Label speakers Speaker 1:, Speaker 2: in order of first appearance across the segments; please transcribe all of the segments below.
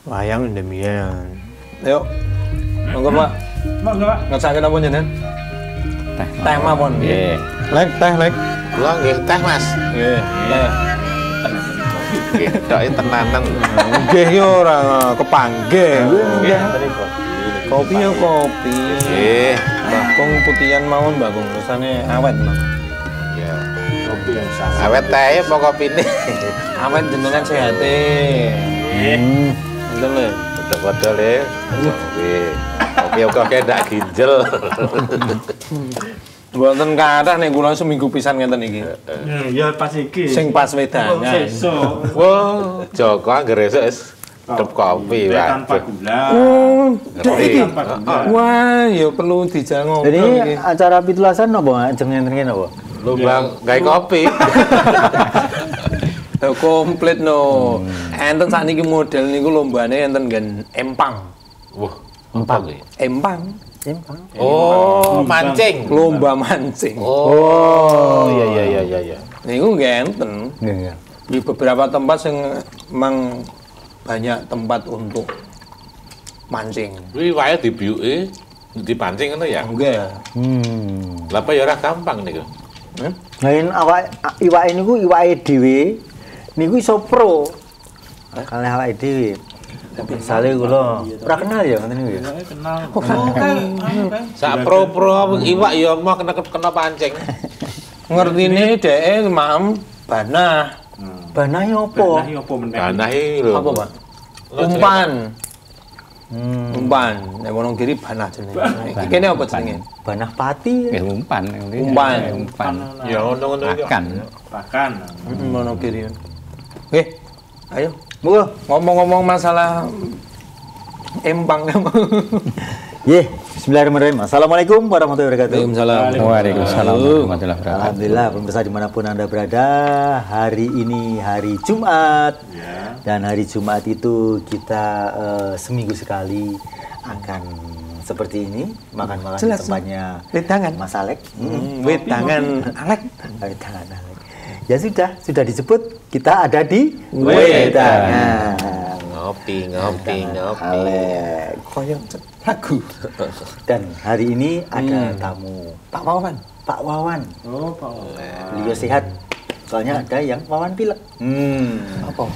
Speaker 1: Wayang ndemian. Yuk. Monggo, Pak.
Speaker 2: Monggo, Pak.
Speaker 1: Ngesake napa jenengan? Teh mawon.
Speaker 3: Nggih.
Speaker 1: Lek teh lek.
Speaker 4: Kula nggih teh, Mas.
Speaker 1: Nggih. Teh.
Speaker 4: Nggih, toke tenanan.
Speaker 1: Nggih yo ora kepanggih.
Speaker 4: Nggih.
Speaker 1: Kopi yo kopi.
Speaker 4: Nggih.
Speaker 1: Bakung putihan mawon bakung rasane awet, Mas.
Speaker 4: Ya.
Speaker 2: Kopi yang sah.
Speaker 4: Awet teh apa kopine?
Speaker 1: Awet jenengan sehate.
Speaker 2: Nggih.
Speaker 1: Ngoten lho.
Speaker 4: Padha-padha le. Nggih. Kopi kok ndak ginjel.
Speaker 1: Mboten kathah nek kula seminggu pisan ngeten iki.
Speaker 2: Ya pas iki.
Speaker 1: Sing pas wedangan.
Speaker 2: Sesuk.
Speaker 4: Wah, Joko anggere esuk wis tetep kopi, Pak.
Speaker 2: Tanpa gula.
Speaker 4: Ngerti.
Speaker 2: Tanpa gula.
Speaker 1: Wah, ya perlu dijango.
Speaker 5: Jadi acara pitulasan napa jenengan ngene napa?
Speaker 4: Lubang gawe kopi.
Speaker 1: Komplit no. Enten sakniki model niku lombane enten nggen empang.
Speaker 4: Wah, empang iki.
Speaker 1: Empang.
Speaker 4: Oh, mancing.
Speaker 1: Lomba mancing.
Speaker 4: Oh, iya.
Speaker 1: Niku nggih enten.
Speaker 5: Nggih.
Speaker 1: Di beberapa tempat sing memang banyak tempat untuk mancing.
Speaker 4: Kuwi wae dibiuke dipancing ngono ya.
Speaker 1: Nggih.
Speaker 4: Lah apa ya ora gampang niku.
Speaker 5: Lain awak iwake niku iwake dhewe niku iso pro. Kalih awake dhewe. Misale kula ora kenal ya ngoten niku ya.
Speaker 2: Kenal.
Speaker 4: Sak pro-pro iwak ya mau kena pancing.
Speaker 1: Ngertine dheke mam banah.
Speaker 5: Banah ya apa?
Speaker 2: Nah, iya apa meneh?
Speaker 4: Tanah iki lho.
Speaker 1: Apa, Pak? Umpan. Umpan. Nek Wonogiri banah jenenge. Iki kene apa jenenge?
Speaker 5: Banah pati.
Speaker 3: Nggih umpan.
Speaker 1: Umpan.
Speaker 3: Umpan.
Speaker 4: Ya ngono-ngono iki.
Speaker 3: Makan.
Speaker 2: Pakan.
Speaker 1: Wonogiri. Nggih. Ayo.
Speaker 5: Monggo.
Speaker 1: Ngomong-ngomong masalah empang.
Speaker 5: Nggih, bismillahirrahmanirrahim. Assalamualaikum warahmatullahi wabarakatuh.
Speaker 1: Waalaikumsalam.
Speaker 3: Waalaikumsalam warahmatullahi wabarakatuh.
Speaker 5: Alhamdulillah, pemirsa dimanapun Anda berada, hari ini hari Jumat. Dan hari Jumat itu kita seminggu sekali akan seperti ini, makan-makan di
Speaker 1: Jelas.
Speaker 5: tempatnya
Speaker 1: Wedangan.
Speaker 5: Mas Alek.
Speaker 1: Wedangan Alek.
Speaker 5: Wedangan Alek. Ya sudah disebut, kita ada di Wedangan.
Speaker 4: Ngopi.
Speaker 5: Alek.
Speaker 1: Koyo lagu.
Speaker 5: Dan hari ini ada tamu,
Speaker 1: Pak Wawan.
Speaker 5: Pak Wawan.
Speaker 2: Oh, Pak.
Speaker 5: Beliau sehat. Soalnya ada yang Wawan pilek.
Speaker 1: Apa?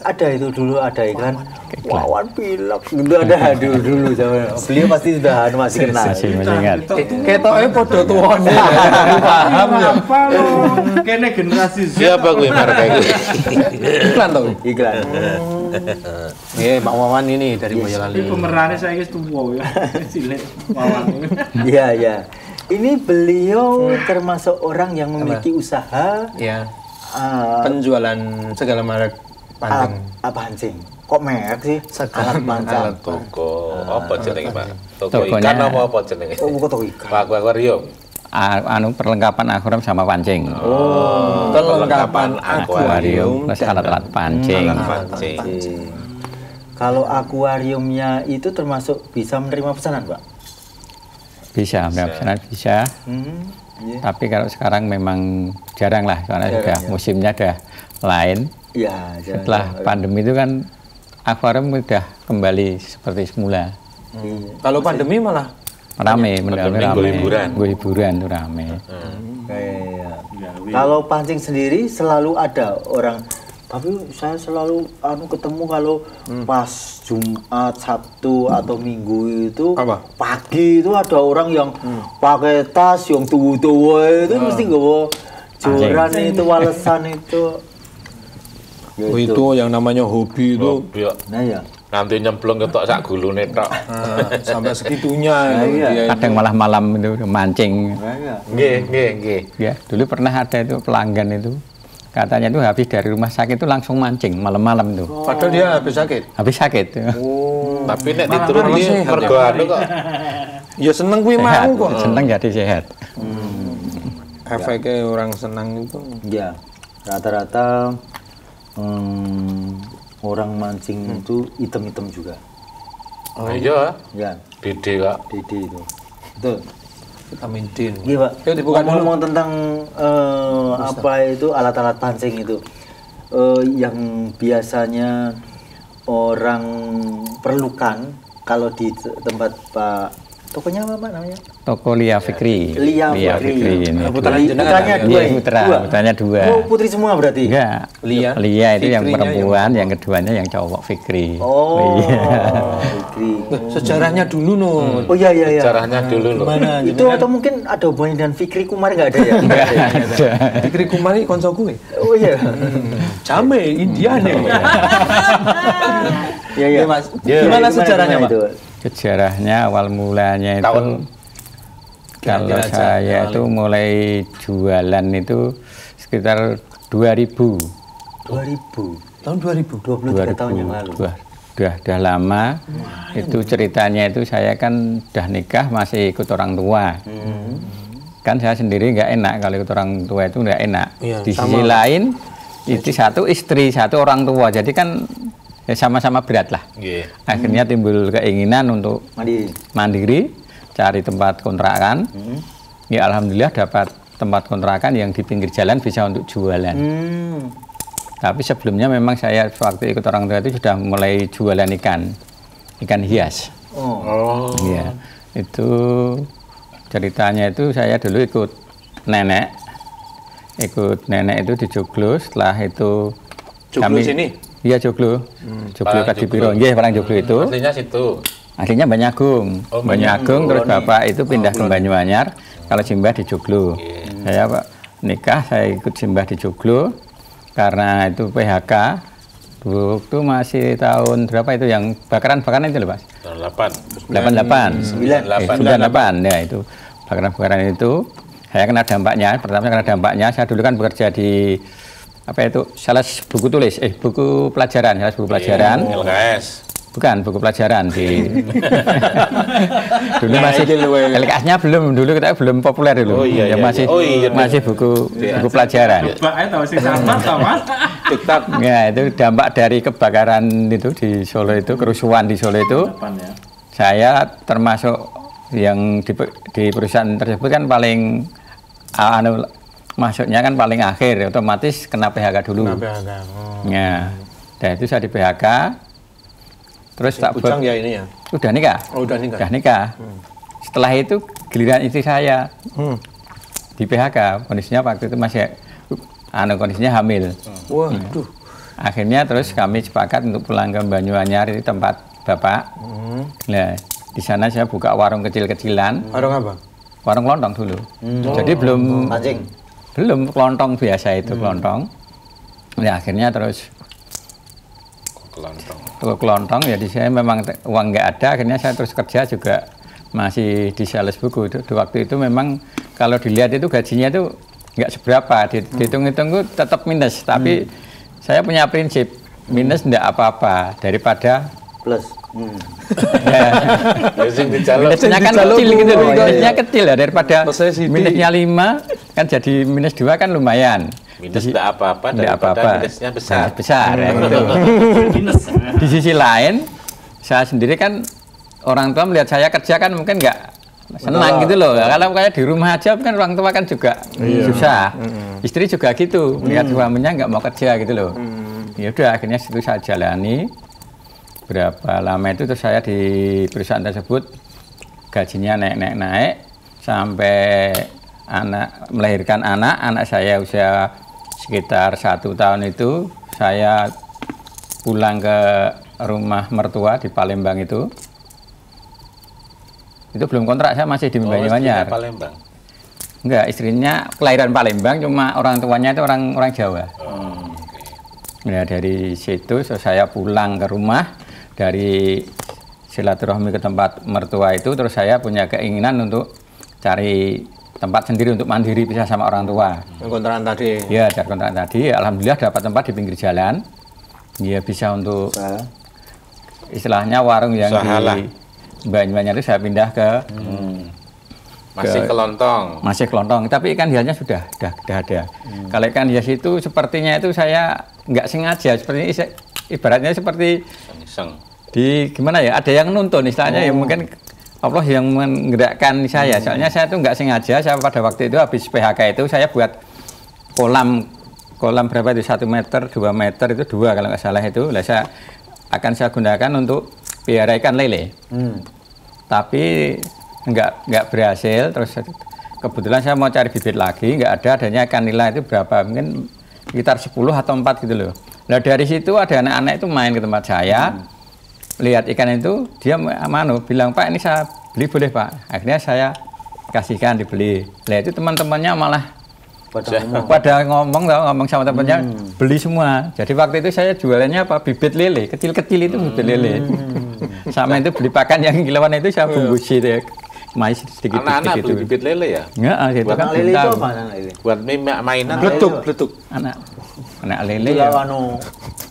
Speaker 5: Ada itu dulu ada iklan Wawan pilek. Itu ada dulu sama. Beliau pasti sudah masih kenal.
Speaker 3: Masih ingat.
Speaker 1: Ketoke padha tuwane. Paham ya.
Speaker 2: Apa lo? Kene generasi Z.
Speaker 4: Siapa kuwi mereka iki?
Speaker 1: Iklan to.
Speaker 5: Iklan.
Speaker 1: Nggih, Pak Wawan ini dari Boyolali.
Speaker 2: Ini pemerannya saya guys tuwa ya. Cilik Wawan.
Speaker 5: Iya. Ini beliau termasuk orang yang memiliki usaha
Speaker 1: Ya. Penjualan segala merek pancing.
Speaker 5: pancing. Kok merek sih? Alat pancing.
Speaker 4: Toko apa jenenge, Pak? Toko
Speaker 3: Tokonya-
Speaker 4: ikan apa jenenge?
Speaker 5: Oh, bukan toko ikan.
Speaker 4: Pak akuarium.
Speaker 3: Perlengkapan akuarium sama pancing.
Speaker 1: Perlengkapan akuarium
Speaker 3: Plus alat-alat pancing.
Speaker 4: Pancing.
Speaker 5: Kalau akuariumnya itu termasuk bisa menerima pesanan, Pak?
Speaker 3: Bisa, pesanan bisa.
Speaker 5: Iya.
Speaker 3: Tapi kalau sekarang memang jarang lah, karena sudah musimnya udah lain.
Speaker 5: Iya,
Speaker 3: Setelah pandemi itu kan akuarium udah kembali seperti semula.
Speaker 1: Kalau pandemi malah
Speaker 3: Rame,
Speaker 4: Pandemi
Speaker 3: rame.
Speaker 4: nggo liburan.
Speaker 3: Nggo liburan tuh rame.
Speaker 5: Kayak kalau pancing sendiri selalu ada orang, tapi saya selalu ketemu kalau pas Jumat, Sabtu atau Minggu itu
Speaker 1: Apa?
Speaker 5: pagi itu ada orang yang pakai tas yang tua-tua itu mesti nggawa joran itu, walesan itu. Ya
Speaker 1: Oh, itu yang namanya hobi itu
Speaker 4: Ya,
Speaker 5: Nah ya.
Speaker 4: nanti nyemplung ketok sak gulune tok.
Speaker 1: sampai segitunya itu
Speaker 5: iya.
Speaker 1: dia.
Speaker 3: Kadang malah malam itu mancing.
Speaker 5: Nah ya.
Speaker 4: Nggih.
Speaker 3: Ya, dulu pernah ada itu pelanggan itu. Katanya itu habis dari rumah sakit itu langsung mancing malam-malam itu.
Speaker 1: Padahal dia habis sakit.
Speaker 3: Habis sakit.
Speaker 4: Tapi nek dituruti
Speaker 1: sehat
Speaker 4: mergo anu kok.
Speaker 1: Ya seneng kuwi
Speaker 3: Sehat,
Speaker 1: mau kok.
Speaker 3: seneng jadi sehat.
Speaker 1: Efeknya orang senang itu.
Speaker 5: Ya, rata-rata orang mancing itu hitam-hitam juga.
Speaker 4: Oh iya,
Speaker 5: Ya,
Speaker 4: Dede kok.
Speaker 5: Dede itu. Betul.
Speaker 1: Vitamin D.
Speaker 5: Iya, Pak.
Speaker 1: Yuk dibuka dulu.
Speaker 5: Ngomong tentang apa itu alat-alat pancing itu. Yang biasanya orang perlukan kalau di tempat Pak tokonya apa Pak namanya?
Speaker 3: Toko Lia Fikri.
Speaker 5: Lia Fikri.
Speaker 3: Ini.
Speaker 1: Putranya jenengan
Speaker 5: Putranya
Speaker 1: kan?
Speaker 5: dua.
Speaker 3: Iya,
Speaker 5: ya?
Speaker 3: putranya dua.
Speaker 5: Oh, putri semua berarti?
Speaker 3: Enggak.
Speaker 1: Lia.
Speaker 3: Lia itu yang
Speaker 1: Fikrinya
Speaker 3: perempuan, yang keduanya yang cowok Fikri.
Speaker 5: Oh,
Speaker 3: Iya.
Speaker 5: Fikri.
Speaker 1: Sejarahnya dulu Nun.
Speaker 5: Oh iya iya iya.
Speaker 4: Caranya dulu loh.
Speaker 1: Gimana?
Speaker 5: Itu atau mungkin ada hubungannya dengan Fikri Kumar nggak ada ya?
Speaker 3: Enggak ada.
Speaker 1: Fikri Kumari konco gue.
Speaker 5: Oh iya.
Speaker 1: Jame Indiane.
Speaker 5: Iya iya.
Speaker 1: Mas. Gimana sejarahnya, Pak?
Speaker 5: itu?
Speaker 3: Sejarahnya awal mulanya itu
Speaker 4: Tahun.
Speaker 3: kalau
Speaker 1: Kira-kira aja,
Speaker 3: saya itu mulai jualan itu sekitar 2000.
Speaker 5: 2000.
Speaker 1: Tahun 2000.
Speaker 5: 23 tahun yang lalu.
Speaker 3: Udah lama. Itu ceritanya itu saya kan udah nikah masih ikut orang tua. Kan saya sendiri nggak enak kalau ikut orang tua itu nggak enak.
Speaker 1: Iya,
Speaker 3: Di
Speaker 1: sama.
Speaker 3: sisi lain itu satu istri, satu orang tua. Jadi kan ya sama-sama berat lah.
Speaker 4: Iya.
Speaker 3: Akhirnya timbul keinginan untuk mandiri, cari tempat kontrakan. Ya alhamdulillah dapat tempat kontrakan yang di pinggir jalan bisa untuk jualan. Tapi sebelumnya memang saya waktu ikut orang tua itu sudah mulai jualan ikan hias.
Speaker 5: Oh.
Speaker 3: Iya. Itu ceritanya itu saya dulu ikut nenek itu di Joglo. Setelah itu
Speaker 1: Joglo sini?
Speaker 3: Iya Joglo. Joglo
Speaker 4: Parang
Speaker 3: Kadipiro.
Speaker 4: Joglo.
Speaker 3: Iya, Parang Joglo itu.
Speaker 4: Aslinya situ.
Speaker 3: Aslinya Banyagung.
Speaker 4: Oh,
Speaker 3: Banyagung terus bapak itu pindah ke Banyuanyar. Kalau simbah di Joglo.
Speaker 4: Iya.
Speaker 3: Saya Pak nikah, saya ikut simbah di Joglo karena itu PHK. Waktu masih tahun berapa itu yang bakaran itu loh Mas?
Speaker 4: Tahun 8.
Speaker 3: 88.
Speaker 4: 98.
Speaker 3: 98 ya itu bakaran itu saya kena dampaknya. Pertama kena dampaknya, saya dulu kan bekerja di apa itu salah buku tulis buku pelajaran, salah buku pelajaran.
Speaker 4: LKS.
Speaker 3: Bukan buku pelajaran di dulu masih LKS-nya dulu kita belum populer dulu.
Speaker 4: Oh, iya,
Speaker 3: Ya,
Speaker 4: iya,
Speaker 3: masih
Speaker 4: iya. Oh, iya,
Speaker 3: masih buku pelajaran.
Speaker 2: Coba aja tahu sih sama Mas.
Speaker 1: TikTok.
Speaker 3: Ya, itu dampak dari kebakaran itu di Solo itu, kerusuhan di Solo itu.
Speaker 2: Depan ya.
Speaker 3: Saya termasuk yang di perusahaan tersebut kan paling masuknya kan paling akhir, otomatis kena PHK dulu. Ya, dan itu saya di PHK. Terus tak
Speaker 1: Bujang ya ini ya.
Speaker 3: udah nikah.
Speaker 1: Oh, udah nikah.
Speaker 3: Udah nikah. Setelah itu giliran istri saya di PHK, kondisinya waktu itu masih kondisinya hamil.
Speaker 1: Waduh.
Speaker 3: Akhirnya terus kami sepakat untuk pulang ke Banyuanyar, itu tempat bapak. Nah, di sana saya buka warung kecil-kecilan,
Speaker 1: Warung apa?
Speaker 3: warung kelontong dulu. Jadi belum
Speaker 5: Mancing.
Speaker 3: belum kelontong biasa itu kelontong. Ya akhirnya terus
Speaker 4: Kelontong.
Speaker 3: ke kelontong ya di saya memang uang nggak ada, akhirnya saya terus kerja juga masih di sales buku. Di waktu itu memang kalau dilihat itu gajinya itu nggak seberapa, dihitung-hitung itu tetap minus, tapi saya punya prinsip minus nggak apa-apa daripada
Speaker 5: Plus.
Speaker 4: Sing dijaluk.
Speaker 3: minusnya kan kecil gitu loh, minusnya kecil ya daripada
Speaker 1: Saya sih
Speaker 3: minusnya 5 kan jadi minus 2 kan lumayan.
Speaker 4: Minus tidak apa-apa
Speaker 3: Nggak
Speaker 4: daripada
Speaker 3: apa-apa.
Speaker 4: minusnya besar.
Speaker 3: Besar ya gitu.
Speaker 2: Minus.
Speaker 3: Di sisi lain, saya sendiri kan orang tua melihat saya kerja kan mungkin nggak senang gitu loh. Kalau kayak di rumah aja kan orang tua kan juga susah. Istri juga gitu, melihat suaminya nggak mau kerja gitu loh. Ya udah akhirnya situ saya jalani. Berapa lama itu terus saya di perusahaan tersebut gajinya naik sampai melahirkan anak saya usia sekitar 1 tahun itu saya pulang ke rumah mertua di Palembang itu belum kontrak, saya masih di Banyuanyar.
Speaker 4: Palembang.
Speaker 3: Enggak, istrinya kelahiran Palembang, cuma orang tuanya itu orang Jawa. Ya dari situ saya pulang ke rumah dari silaturahmi ke tempat mertua itu, terus saya punya keinginan untuk cari tempat sendiri untuk mandiri bisa sama orang tua.
Speaker 1: Kontrakan tadi.
Speaker 3: Ya, cari kontrakan tadi. Alhamdulillah dapat tempat di pinggir jalan. Ya bisa untuk istilahnya warung yang
Speaker 4: Usahalah.
Speaker 3: di Banyuanyar itu saya pindah ke
Speaker 4: Masih kelontong.
Speaker 3: masih kelontong, tapi ikan hiasnya sudah ada. Kalau ikan hias itu sepertinya itu saya nggak sengaja, seperti ibaratnya seperti
Speaker 4: Iseng.
Speaker 3: di gimana ya, ada yang nuntun istilahnya ya mungkin Allah yang menggerakkan saya. Soalnya saya tuh nggak sengaja, saya pada waktu itu habis PHK itu saya buat kolam berapa itu 1 meter, 2 meter itu 2 kalau nggak salah itu. Lah saya akan saya gunakan untuk piara ikan lele. Tapi nggak berhasil. Terus kebetulan saya mau cari bibit lagi, nggak ada. Adanya ikan nila itu berapa? Mungkin sekitar 10 atau 4 gitu loh. Nah dari situ ada anak-anak itu main ke tempat saya, lihat ikan itu, dia bilang, Pak ini saya beli boleh Pak. Akhirnya saya kasihkan dibeli. Nah itu teman-temannya malah pada ngomong sama temannya beli semua. Jadi waktu itu saya jualannya apa? Bibit lele, kecil-kecil itu bibit lele. Sama itu beli pakan yang kilauan itu saya bungkusi itu ya. Mais sedikit-sedikit
Speaker 4: Anak-anak
Speaker 3: itu.
Speaker 4: beli bibit lele ya?
Speaker 3: Enggak, itu kan
Speaker 5: lele itu
Speaker 3: tahu.
Speaker 5: apa anak lele?
Speaker 4: Buat mainan.
Speaker 1: Letuk.
Speaker 3: Anak lele ya.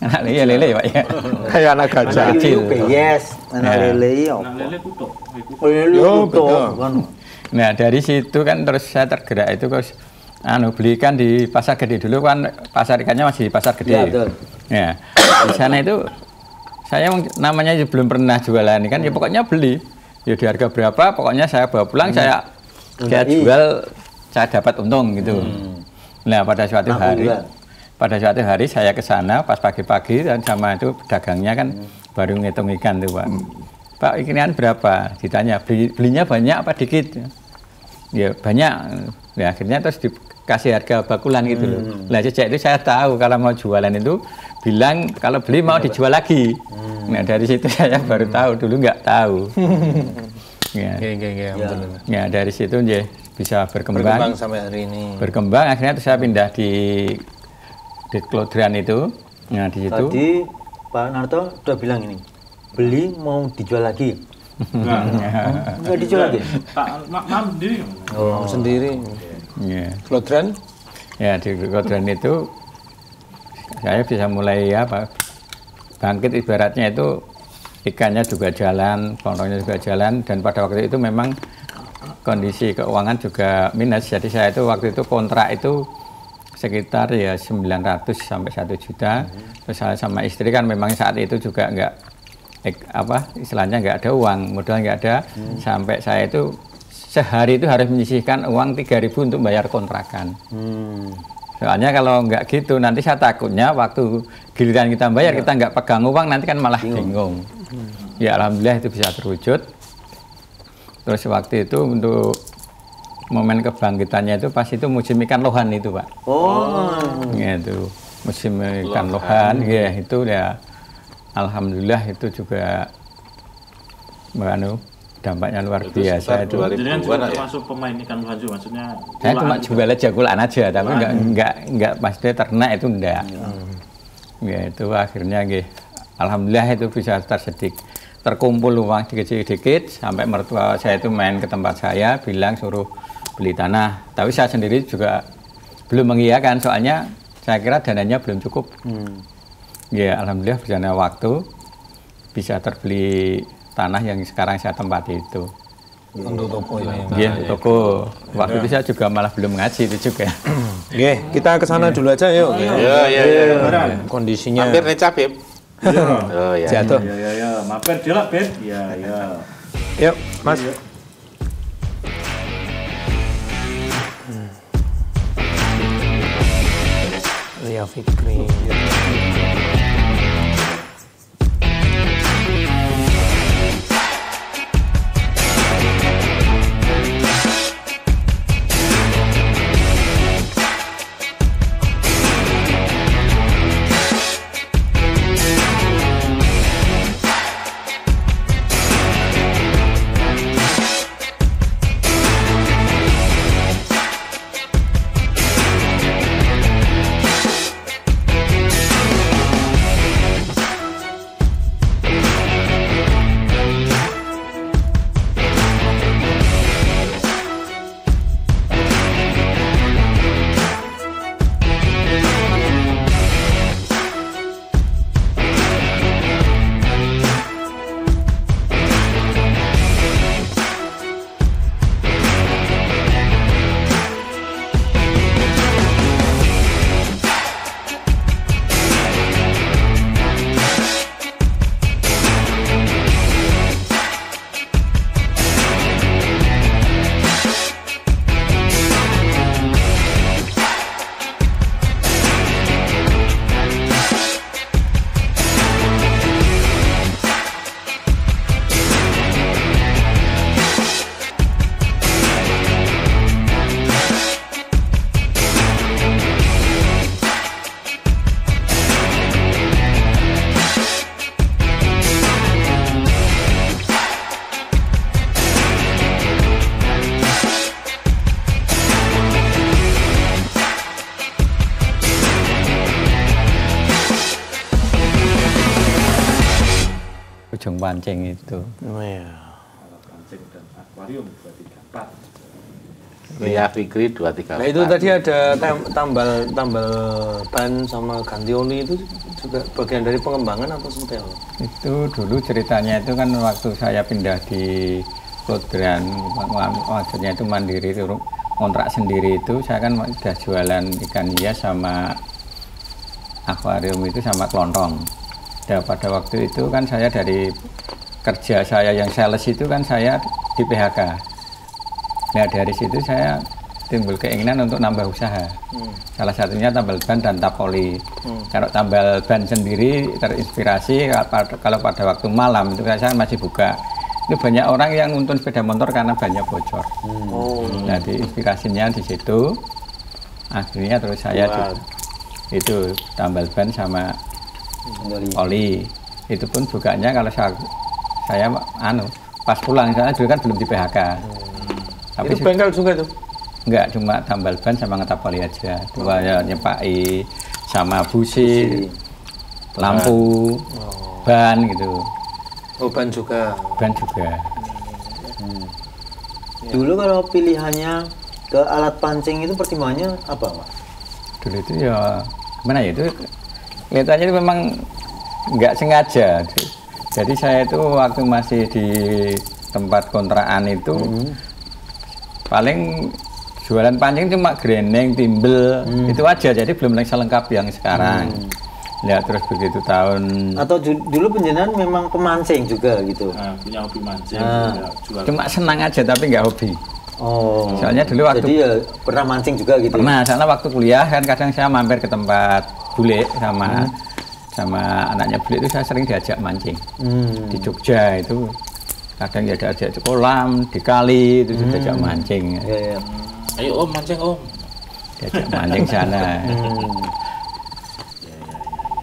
Speaker 3: Anak lele ya Pak ya.
Speaker 1: Kayak anak gajah.
Speaker 5: Anak
Speaker 3: kecil.
Speaker 5: lele yes, anak
Speaker 3: Ya.
Speaker 5: lele ya.
Speaker 2: Nah, lele kutuk.
Speaker 5: Oh, lele
Speaker 1: Yo,
Speaker 5: itu
Speaker 1: betul.
Speaker 5: kan.
Speaker 3: Nah dari situ kan terus saya tergerak itu terus belikan di pasar gede dulu kan, pasar ikannya masih di pasar gede.
Speaker 5: Ya, betul.
Speaker 3: Ya, di sana itu saya namanya belum pernah jualan kan, ya pokoknya beli. Ya di harga berapa, pokoknya saya bawa pulang, saya jual, saya dapat untung gitu. Nah pada suatu hari saya ke sana pas pagi-pagi dan sama itu pedagangnya kan baru ngitung ikan tuh Pak. Pak ikan berapa? Ditanya belinya banyak apa dikit? Ya banyak. Nah, akhirnya terus dikasih harga bakulan gitu loh. Nah sejak itu saya tahu kalau mau jualan itu bilang kalau beli mau dijual lagi. Nah dari situ saya baru tahu, dulu nggak tahu. Ya. Ya dari situ ya bisa berkembang
Speaker 1: sampai hari ini.
Speaker 3: Berkembang akhirnya terus saya pindah di Klodran itu. Nah di situ.
Speaker 5: Tadi Pak Narto udah bilang ini, beli mau dijual lagi. Enggak dijual lagi.
Speaker 2: Mandi.
Speaker 1: Sendiri.
Speaker 3: Ya.
Speaker 1: Klodran.
Speaker 3: Ya di Klodran itu saya bisa mulai bangkit ibaratnya itu ikannya juga jalan, pondoknya juga jalan dan pada waktu itu memang kondisi keuangan juga minus. Jadi saya itu waktu itu kontrak itu sekitar ya 900 sampai 1 juta. Terus saya sama istri kan memang saat itu juga istilahnya nggak ada uang, modal nggak ada. Sampai saya itu sehari itu harus menyisihkan uang 3.000 untuk bayar kontrakan. Soalnya kalau nggak gitu nanti saya takutnya waktu giliran kita bayar kita nggak pegang uang nanti kan malah bingung. Ya alhamdulillah itu bisa terwujud. Terus waktu itu untuk momen kebangkitannya itu pas itu musim ikan lohan itu Pak. Gitu. Musim ikan lohan ya itu ya alhamdulillah itu juga dampaknya luar biasa itu.
Speaker 2: Jadi kan juga termasuk pemain ikan lohan juga, maksudnya.
Speaker 3: Saya cuma jual aja kulaan aja, tapi enggak pasti ternak itu enggak. Ya itu akhirnya alhamdulillah itu bisa terkumpul uang dikit-dikit sampai mertua saya itu main ke tempat saya bilang suruh beli tanah. Tapi saya sendiri juga belum mengiyakan soalnya saya kira dananya belum cukup. Ya alhamdulillah berjalannya waktu bisa terbeli tanah yang sekarang saya tempati itu.
Speaker 1: Untuk toko ini.
Speaker 3: Iya, toko. Waktu itu saya juga malah belum ngaji itu juga.
Speaker 1: Kita ke sana dulu aja yuk.
Speaker 4: Iya.
Speaker 1: Kondisinya
Speaker 4: Hampir necap, Beb. Oh ya.
Speaker 1: jatuh.
Speaker 2: Ya. Mampir dia Beb. Ya.
Speaker 1: Yuk, Mas. Lia Fikri.
Speaker 3: ujung pancing itu.
Speaker 1: Iya.
Speaker 2: Pancing dan akuarium 234.
Speaker 4: Ria Fikri 234.
Speaker 1: Nah itu tadi ada tambal ban sama ganti oli itu juga bagian dari pengembangan atau seperti apa?
Speaker 3: Itu dulu ceritanya itu kan waktu saya pindah di Klodran, maksudnya itu mandiri, itu kontrak sendiri itu, saya kan udah jualan ikan hias sama akuarium itu sama kelontong. Dan pada waktu itu kan saya dari kerja saya yang sales itu kan saya di PHK. Nah dari situ saya timbul keinginan untuk nambah usaha. Salah satunya tambal ban dan tapoli. Kalau tambal ban sendiri terinspirasi kalau pada waktu malam itu saya masih buka. Itu banyak orang yang nuntun sepeda motor karena banyak bocor. Nah inspirasinya di situ. Akhirnya terus saya itu tambal ban sama oli. Itu pun bukanya kalau saya pas pulang saya dulu kan belum di PHK. Tapi
Speaker 1: itu bengkel juga tuh?
Speaker 3: Enggak, cuma tambal ban sama ngetapoli aja. Dua ya nyepai sama busi, lampu, ban gitu.
Speaker 1: Oh, ban juga.
Speaker 3: Ban juga.
Speaker 5: Dulu kalau pilihannya ke alat pancing itu pertimbangannya apa, Mas?
Speaker 3: Dulu itu ya gimana ya itu kelihatannya itu memang nggak sengaja. Jadi saya itu waktu masih di tempat kontrakan itu paling jualan pancing cuma grinding, timbel, itu aja. Jadi belum selengkap yang sekarang. Ya terus begitu tahun.
Speaker 5: Atau dulu penjenengan memang pemancing juga gitu?
Speaker 2: Nah, punya hobi mancing, ya, jual.
Speaker 3: Cuma senang aja tapi nggak hobi.
Speaker 5: Oh.
Speaker 3: Soalnya dulu waktu
Speaker 5: jadi ya pernah mancing juga gitu?
Speaker 3: Pernah, soalnya waktu kuliah kan kadang saya mampir ke tempat bule sama anaknya bule itu saya sering diajak mancing. Di Jogja itu. Kadang ya ada di kolam, di kali itu sudah diajak mancing.
Speaker 5: Ya.
Speaker 4: Ayo Om mancing Om.
Speaker 3: Diajak mancing sana.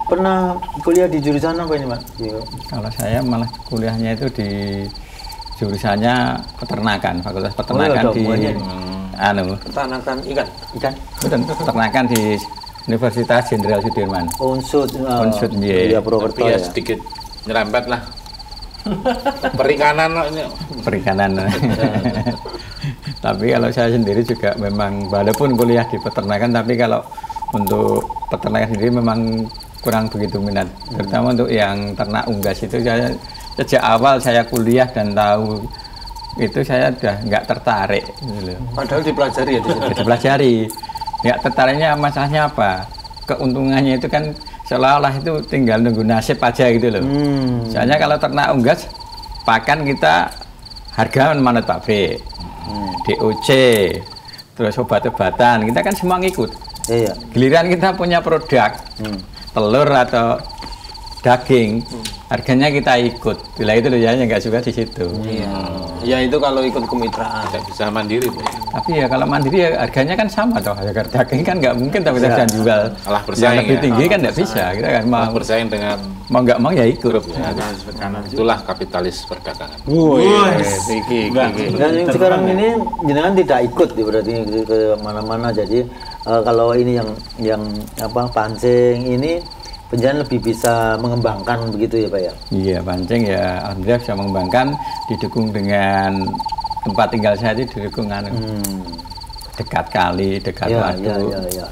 Speaker 5: Pernah kuliah di jurusan apa ini, Mas?
Speaker 3: Kalau saya malah kuliahnya itu di jurusannya peternakan, Fakultas Peternakan di
Speaker 1: peternakan ikan.
Speaker 3: Betul, peternakan di Universitas Jenderal Sudirman.
Speaker 5: Unsud,
Speaker 3: iya.
Speaker 5: Purwokerto
Speaker 4: Tapi ya
Speaker 5: ya.
Speaker 4: sedikit nyerempet lah. Perikanan ini.
Speaker 3: Perikanan. Tapi kalau saya sendiri juga memang walaupun kuliah di peternakan, tapi kalau untuk peternakan sendiri memang kurang begitu minat. Terutama untuk yang ternak unggas itu saya sejak awal saya kuliah dan tahu itu saya udah nggak tertarik. Gitu.
Speaker 1: Padahal dipelajari ya di situ.
Speaker 3: Dipelajari. Nggak tertariknya masalahnya apa? Keuntungannya itu kan seolah-olah itu tinggal nunggu nasib aja gitu loh. Soalnya kalau ternak unggas, pakan kita harga manut pabrik, DOC, terus obat-obatan, kita kan semua ngikut.
Speaker 5: Iya.
Speaker 3: Giliran kita punya produk, telur atau daging, harganya kita ikut. Bila itu loh ya nggak suka di situ.
Speaker 1: Iya. Ya itu kalau ikut kemitraan.
Speaker 4: Tidak bisa mandiri Bu.
Speaker 3: Tapi ya kalau mandiri ya harganya kan sama toh. Harga daging kan nggak mungkin tapi kita bisa jual
Speaker 4: Malah
Speaker 3: yang
Speaker 4: bersaing
Speaker 3: lebih
Speaker 4: ya.
Speaker 3: tinggi kan nggak bisa. Kita kan mau
Speaker 4: Bersaing dengan
Speaker 3: nggak mau ya ikut.
Speaker 4: grup ya.
Speaker 2: Kanan
Speaker 4: Itulah kapitalis perdagangan.
Speaker 1: Iki.
Speaker 5: Dan yang sekarang ini jenengan tidak ikut berarti ke mana-mana. Jadi kalau ini yang apa pancing ini penjenengan lebih bisa mengembangkan begitu ya Pak ya?
Speaker 3: Iya, pancing ya alhamdulillah bisa mengembangkan, didukung dengan tempat tinggal saya itu didukung dekat kali, dekat waduk.
Speaker 5: Ya.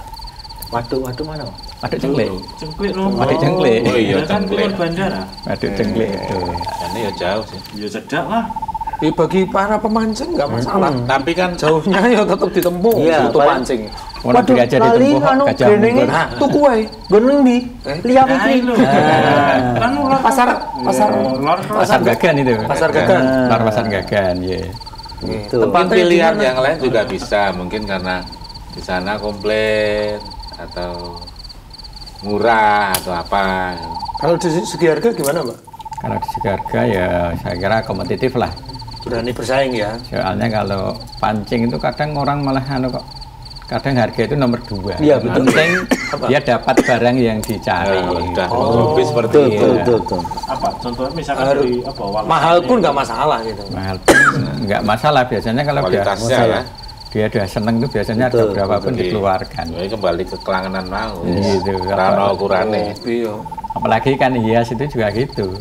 Speaker 5: Waduk mana?
Speaker 3: Waduk Cengklik.
Speaker 2: Cengklik loh.
Speaker 3: Waduk Cengklik.
Speaker 4: Oh iya,
Speaker 2: kan
Speaker 4: Cengklik.
Speaker 2: keluar bandara.
Speaker 3: Waduk Cengklik itu.
Speaker 4: Ini ya jauh sih.
Speaker 2: Ya cedak lah.
Speaker 1: Bagi para pemancing nggak masalah.
Speaker 4: Tapi kan
Speaker 1: Jauhnya ya tetap ditempuh
Speaker 5: Iya,
Speaker 1: untuk
Speaker 5: paling-
Speaker 1: pancing.
Speaker 3: Mau diri aja ditempuh kok, gajah mungkur.
Speaker 1: Nah, tuku wae.
Speaker 5: Gunung di lihat iki.
Speaker 2: Kan ular
Speaker 1: Pasar
Speaker 3: Pasar Gagan itu.
Speaker 1: Pasar Gagan.
Speaker 3: Luar Pasar Gagan, iya.
Speaker 5: Gitu.
Speaker 4: tempat
Speaker 1: Kita
Speaker 4: pilihan
Speaker 1: di mana?
Speaker 4: yang lain juga bisa. Mungkin karena di sana komplit atau murah atau apa.
Speaker 1: Kalau dari segi harga gimana, Mbak?
Speaker 3: Kalau di segi harga ya saya kira kompetitif lah.
Speaker 1: Berani bersaing ya.
Speaker 3: Soalnya kalau pancing itu kadang orang malah kok kadang harga itu nomor 2.
Speaker 5: Iya, betul.
Speaker 3: Penting dia dapat barang yang dicari.
Speaker 4: Udah lebih seperti
Speaker 5: Betul,
Speaker 4: itu.
Speaker 5: betul.
Speaker 2: apa? Contohnya misalkan
Speaker 1: Harus-
Speaker 2: dari apa? walau-
Speaker 1: Mahal pun nggak masalah gitu.
Speaker 3: Mahal pun nggak masalah biasanya kalau
Speaker 4: Kualitasnya ya.
Speaker 3: dia udah seneng tuh biasanya harga
Speaker 5: Betul,
Speaker 3: berapapun
Speaker 4: Jadi,
Speaker 3: dikeluarkan.
Speaker 4: Ini kembali ke kelangenan mau.
Speaker 3: Gitu.
Speaker 4: Rano ukurane.
Speaker 1: Iya.
Speaker 3: Apalagi ikan hias itu juga gitu.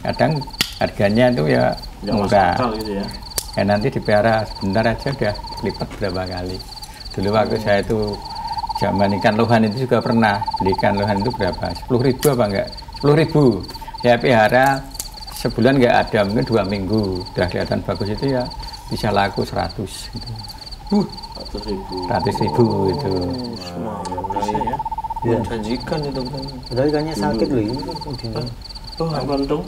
Speaker 3: Kadang harganya itu ya
Speaker 2: Nggak masuk
Speaker 3: murah.
Speaker 2: akal gitu ya.
Speaker 3: Ya nanti dipelihara sebentar aja udah lipat berapa kali. Dulu waktu saya itu zaman ikan lohan itu juga pernah beli ikan lohan itu berapa? 10.000 apa enggak? 10.000. Saya pelihara sebulan nggak ada, mungkin 2 minggu udah kelihatan bagus itu ya bisa laku 100 gitu. 100.000 itu.
Speaker 2: Bisa ya.
Speaker 1: Menjanjikan itu kan.
Speaker 5: Padahal ikannya sakit loh ini kan begini.
Speaker 2: Oh, melendung.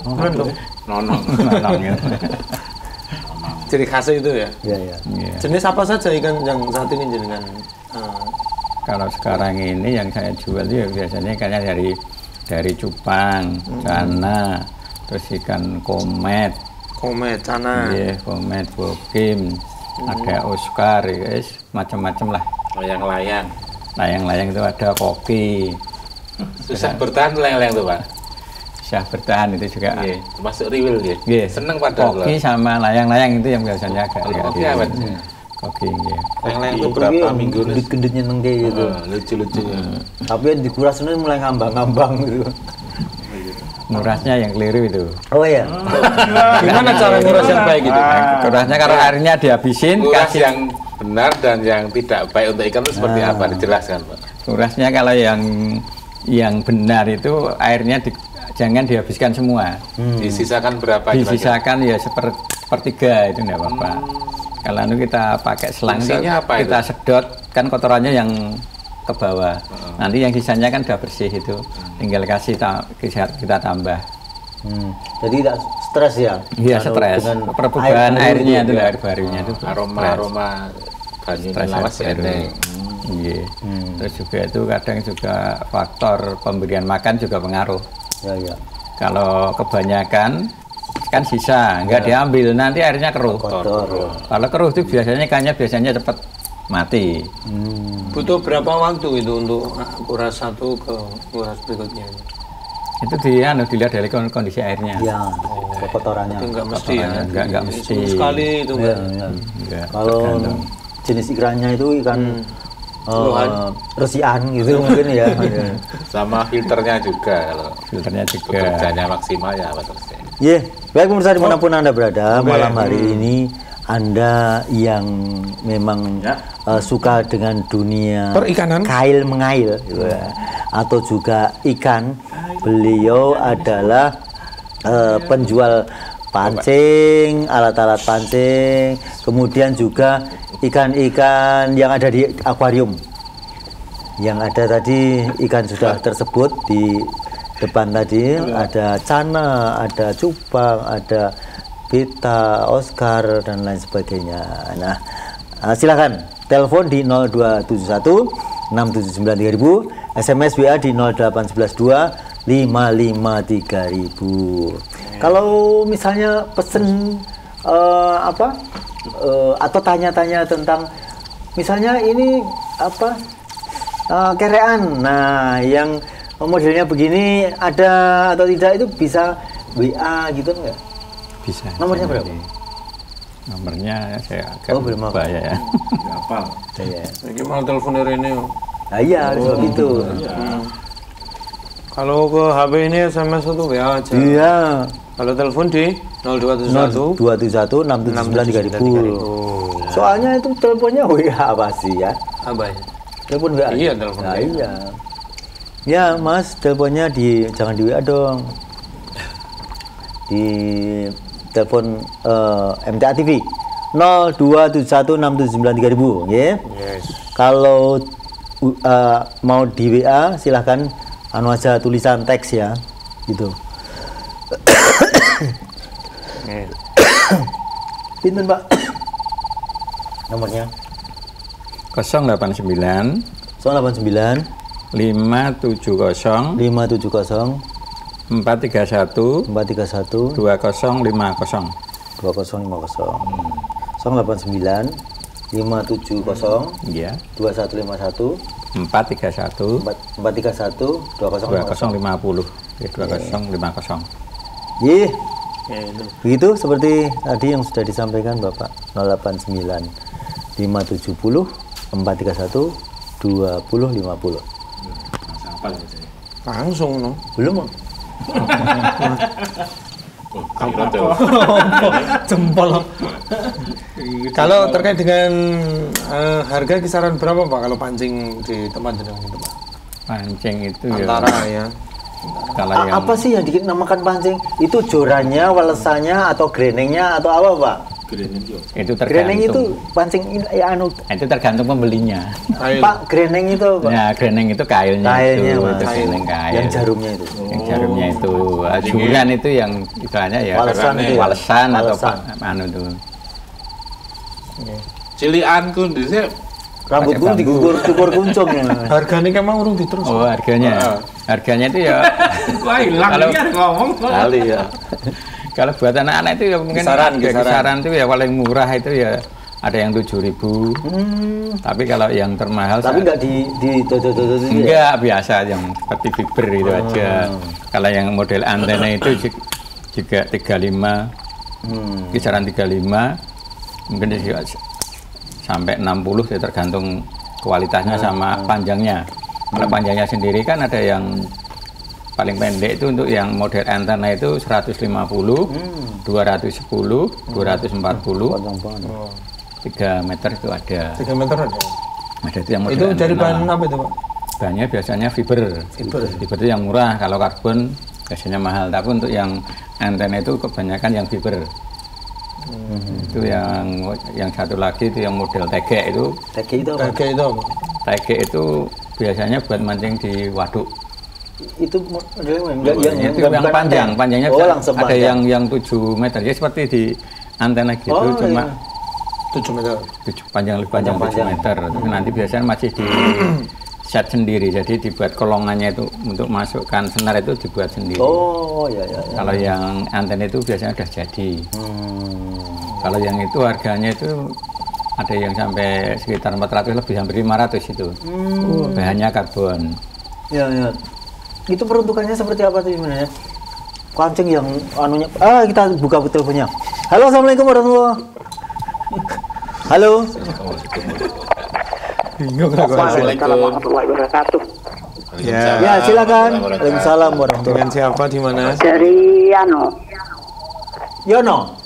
Speaker 4: Nonong.
Speaker 3: Nonong ya.
Speaker 1: Ciri khasnya itu ya.
Speaker 5: Iya, iya.
Speaker 3: Iya.
Speaker 1: Jenis apa saja ikan yang saat ini jenengan?
Speaker 3: Kalau sekarang ini yang saya jual itu ya biasanya ikannya dari cupang, cana, terus ikan komet,
Speaker 1: Komet, cana.
Speaker 3: iya, komet, bokim, ada Oscar, guys, macam-macam lah.
Speaker 4: Layang-layang.
Speaker 3: Layang-layang itu ada koki,
Speaker 4: Susah bertahan layang-layang tuh, Pak.
Speaker 3: bisa bertahan itu juga.
Speaker 4: Iya, masuk riwil ya.
Speaker 3: Iya.
Speaker 4: Seneng padahal.
Speaker 3: Koki sama layang-layang itu yang biasanya agak
Speaker 4: Kalau koki apa?
Speaker 3: koki, iya.
Speaker 4: Layang-layang itu berapa minggu nih?
Speaker 5: Gendut-gendutnya nengke gitu.
Speaker 4: Lucu-lucu.
Speaker 5: Tapi yang dikuras ini mulai ngambang-ngambang gitu.
Speaker 3: Ngurasnya yang keliru itu.
Speaker 5: Oh iya.
Speaker 1: Gimana cara nguras yang baik itu?
Speaker 3: Ngurasnya kalau airnya dihabisin,
Speaker 4: Nguras
Speaker 3: kasih
Speaker 4: yang benar dan yang tidak baik untuk ikan itu seperti apa? Dijelaskan, Pak.
Speaker 3: ngurasnya kalau yang benar itu airnya jangan dihabiskan semua.
Speaker 4: Disisakan berapa? kira-kira?
Speaker 3: Disisakan ya sepertiga itu enggak apa-apa. Kalau anu kita pakai selang
Speaker 4: Fungsinya apa
Speaker 3: kita sedot kan kotorannya yang ke bawah. Nanti yang sisanya kan udah bersih itu. Tinggal kita tambah.
Speaker 5: Jadi tidak stres ya?
Speaker 3: Iya,
Speaker 5: Kalau
Speaker 3: stres.
Speaker 5: dengan
Speaker 3: Perubahan
Speaker 5: air baru
Speaker 3: airnya
Speaker 5: gitu
Speaker 3: itu
Speaker 5: ya?
Speaker 3: air barunya itu.
Speaker 4: Aroma banyu
Speaker 3: Stres
Speaker 4: lawas ya.
Speaker 3: baru. Iya. Terus juga itu kadang juga faktor pemberian makan juga pengaruh.
Speaker 5: Ya, ya.
Speaker 3: Kalau kebanyakan kan sisa, nggak diambil, nanti airnya keruh.
Speaker 5: Kotor.
Speaker 3: Kalau keruh itu biasanya ikannya cepat mati.
Speaker 1: Butuh berapa waktu itu untuk nguras satu ke nguras berikutnya?
Speaker 3: Itu dilihat dari kondisi airnya.
Speaker 5: Ya, kotorannya.
Speaker 1: Itu nggak mesti ya.
Speaker 3: Nggak mesti.
Speaker 1: Seminggu sekali itu
Speaker 5: Ya,
Speaker 1: kan.
Speaker 5: ya.
Speaker 3: Nggak,
Speaker 5: Kalau
Speaker 3: tergantung.
Speaker 5: jenis ikannya itu ikan
Speaker 1: Lohan.
Speaker 5: resian gitu mungkin ya.
Speaker 4: Sama filternya juga kalau
Speaker 3: Filternya juga.
Speaker 4: bekerjanya maksimal ya apa terus ya.
Speaker 5: Ye, baik pemirsa dimanapun Anda berada, malam hari ini Anda yang memang suka dengan dunia
Speaker 1: Perikanan.
Speaker 5: kail mengail gitu ya, atau juga ikan, beliau adalah penjual pancing, alat-alat pancing, kemudian juga ikan-ikan yang ada di akuarium. Yang ada tadi ikan sudah tersebut di depan tadi, ada cana, ada cupang, ada beta, Oscar dan lain sebagainya. Nah, silakan telepon di 0271 679 3000, SMS WA di 0812 553 3000. Kalau misalnya pesen atau tanya-tanya tentang misalnya ini kerean, nah yang modelnya begini ada atau tidak itu bisa WA gitu enggak?
Speaker 3: Bisa.
Speaker 5: Nomornya berapa?
Speaker 3: Nomornya saya agak
Speaker 5: belum
Speaker 3: lupa ya.
Speaker 2: Nggak hafal.
Speaker 5: Iya.
Speaker 1: Ini malah telepon dari ini.
Speaker 5: Nah, iya, sebab itu.
Speaker 1: Kalau ke HP ini SMS itu WA aja.
Speaker 5: Iya.
Speaker 1: Kalau telepon di 0271
Speaker 5: 271 679 3000. Soalnya itu teleponnya WA apa sih ya?
Speaker 1: apa ya?
Speaker 5: Telepon WA.
Speaker 1: Iya, telepon
Speaker 5: Nah,
Speaker 1: WA.
Speaker 5: iya. Ya, Mas, teleponnya jangan di WA dong. Di telepon MTA TV 0271 679 3000, ya.
Speaker 1: Yes.
Speaker 5: Kalau mau di WA silahkan anu aja tulisan teks ya, gitu. Pinten, Pak? Nomornya
Speaker 3: 089
Speaker 5: 089
Speaker 3: 570
Speaker 5: 570
Speaker 3: 431
Speaker 5: 431
Speaker 3: 2050.
Speaker 5: 2050. 089 570
Speaker 3: Iya.
Speaker 5: 2151
Speaker 3: 431
Speaker 5: 431 2050.
Speaker 3: 2050. Ya, 2050.
Speaker 5: Yih,
Speaker 1: Ya, itu.
Speaker 5: begitu seperti tadi yang sudah disampaikan Bapak. 089 570 431 2050.
Speaker 2: Nggak hafal gitu ya.
Speaker 1: Langsung no.
Speaker 5: Belum.
Speaker 1: Jempol. Kalau terkait dengan harga kisaran berapa Pak kalau pancing di tempat jenengan itu Pak?
Speaker 3: Pancing itu
Speaker 1: Antara ya.
Speaker 3: kalau yang
Speaker 5: Apa sih yang dinamakan pancing? Itu jorannya, walesannya, atau grenengnya, atau apa Pak?
Speaker 3: itu
Speaker 5: Greneng itu
Speaker 3: tergantung.
Speaker 5: pancing ya anu.
Speaker 3: Itu tergantung pembelinya.
Speaker 1: Kail.
Speaker 5: Pak, greneng itu Pak.
Speaker 3: Ya, greneng itu kailnya,
Speaker 5: Kailnya,
Speaker 3: itu,
Speaker 5: Mas.
Speaker 3: itu greneng kail.
Speaker 5: Yang jarumnya itu.
Speaker 3: Yang jarumnya itu. Juran itu yang istilahnya ya
Speaker 5: Walesan itu ya?
Speaker 3: walesan atau
Speaker 5: Walesan.
Speaker 3: anu itu.
Speaker 4: Cilianku dhisik
Speaker 5: Rambut
Speaker 3: Pakai
Speaker 5: pun
Speaker 3: bambu.
Speaker 5: dikukur kuncung ya.
Speaker 1: Harganya kan mau urung diterus.
Speaker 3: Oh, harganya. Harganya itu ya
Speaker 2: Wah, hilang
Speaker 3: Kalau-
Speaker 2: dia ngomong.
Speaker 5: Kali ya.
Speaker 3: kalau buat anak-anak itu ya mungkin kisaran itu ya paling murah itu ya ada yang 7.000. Tapi kalau yang termahal
Speaker 5: Tapi nggak di dodo-dodo itu ya?
Speaker 3: enggak biasa yang seperti fiber itu aja. Kalau yang model antena itu juga 35, kisaran 35, mungkin juga sampai 60 ya tergantung kualitasnya sama panjangnya. Kalau panjangnya sendiri kan ada yang paling pendek itu untuk yang model antena itu 150, 210, 240,
Speaker 5: Panjang banget.
Speaker 3: 3 meter itu ada.
Speaker 1: 3 meter ada.
Speaker 3: Ada itu yang model
Speaker 1: Itu dari
Speaker 3: antena.
Speaker 1: bahan apa itu Pak?
Speaker 3: Bahannya biasanya fiber. Fiber itu yang murah, kalau karbon biasanya mahal. Tapi untuk yang antena itu kebanyakan yang fiber. Itu yang satu lagi itu yang model tegek itu.
Speaker 5: Tege itu apa?
Speaker 1: Harga itu apa?
Speaker 3: Tegek itu biasanya buat mancing di waduk.
Speaker 5: Itu modelnya enggak
Speaker 3: Itu yang
Speaker 5: bukan
Speaker 3: panjang,
Speaker 5: antena.
Speaker 3: panjangnya
Speaker 5: Oh,
Speaker 3: bisa-
Speaker 5: langsung
Speaker 3: ada
Speaker 5: panjang.
Speaker 3: yang 7 meter. Ya seperti di antena gitu,
Speaker 5: Oh,
Speaker 3: cuma
Speaker 5: iya.
Speaker 1: 7 meter.
Speaker 3: panjang 7
Speaker 5: Panjang.
Speaker 3: meter. Tapi nanti biasanya masih di set sendiri. Jadi dibuat kolongannya itu untuk masukkan senar itu dibuat sendiri.
Speaker 5: Oh, ya ya ya.
Speaker 3: Kalau yang antena itu biasanya udah jadi. Kalau yang itu harganya itu ada yang sampai sekitar 400 lebih, hampir 500 itu. Bahannya karbon.
Speaker 5: Ya ya. Itu peruntukannya seperti apa tuh sebenarnya? Pancing yang anunya. Kita buka teleponnya. Halo, assalamualaikum warahmatullahi. Halo.
Speaker 1: Bingung aku.
Speaker 4: Assalamualaikum.
Speaker 6: warahmatullahi wabarakatuh.
Speaker 1: Ya.
Speaker 5: Ya, silakan. Waalaikumsalam warahmatullahi.
Speaker 1: Dengan siapa di mana?
Speaker 6: Dari
Speaker 5: Yono.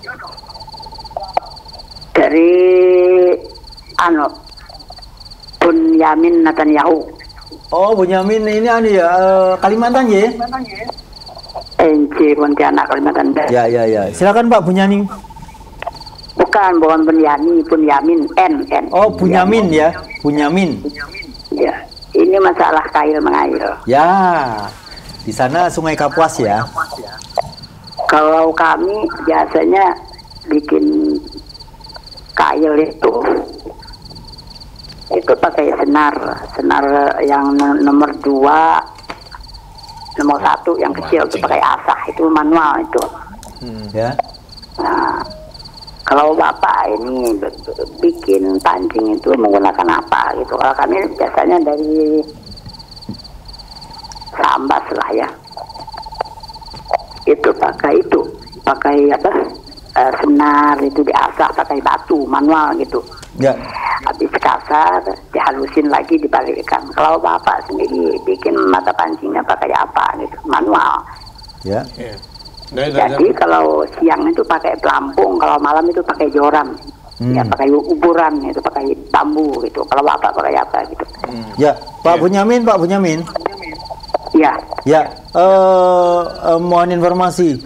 Speaker 6: dari Bunyamin Netanyahu.
Speaker 5: Oh, Bunyamin ini anu ya, Kalimantan ya?
Speaker 6: NC Pontianak Kalimantan Barat.
Speaker 5: Ya ya ya. Silakan Pak Bunyamin.
Speaker 6: Bukan Bunyamin N.
Speaker 5: Oh, Bunyamin ya. Bunyamin.
Speaker 6: Ya. Ini masalah kail mengail.
Speaker 5: Ya. Di sana Sungai Kapuas ya.
Speaker 6: Kalau kami biasanya bikin kail itu pakai senar yang nomor 2, nomor 1 yang kecil itu pakai asah, itu manual itu.
Speaker 5: Ya.
Speaker 6: Nah, kalau Bapak ini bikin pancing itu menggunakan apa gitu? Kalau kami biasanya dari Sambas lah ya. Itu pakai apa? Senar itu diasah pakai batu manual gitu.
Speaker 5: Ya.
Speaker 6: Habis kasar dihalusin lagi dibalikkan. Kalau Bapak sendiri bikin mata pancingnya pakai apa gitu? Manual.
Speaker 5: Ya.
Speaker 1: Iya.
Speaker 6: Jadi kalau siang itu pakai pelampung, kalau malam itu pakai joram. Ya pakai uburan itu pakai bambu gitu. Kalau Bapak pakai apa gitu?
Speaker 5: Ya, Pak Bunyamin.
Speaker 6: Ya,
Speaker 5: Ya, mohon informasi.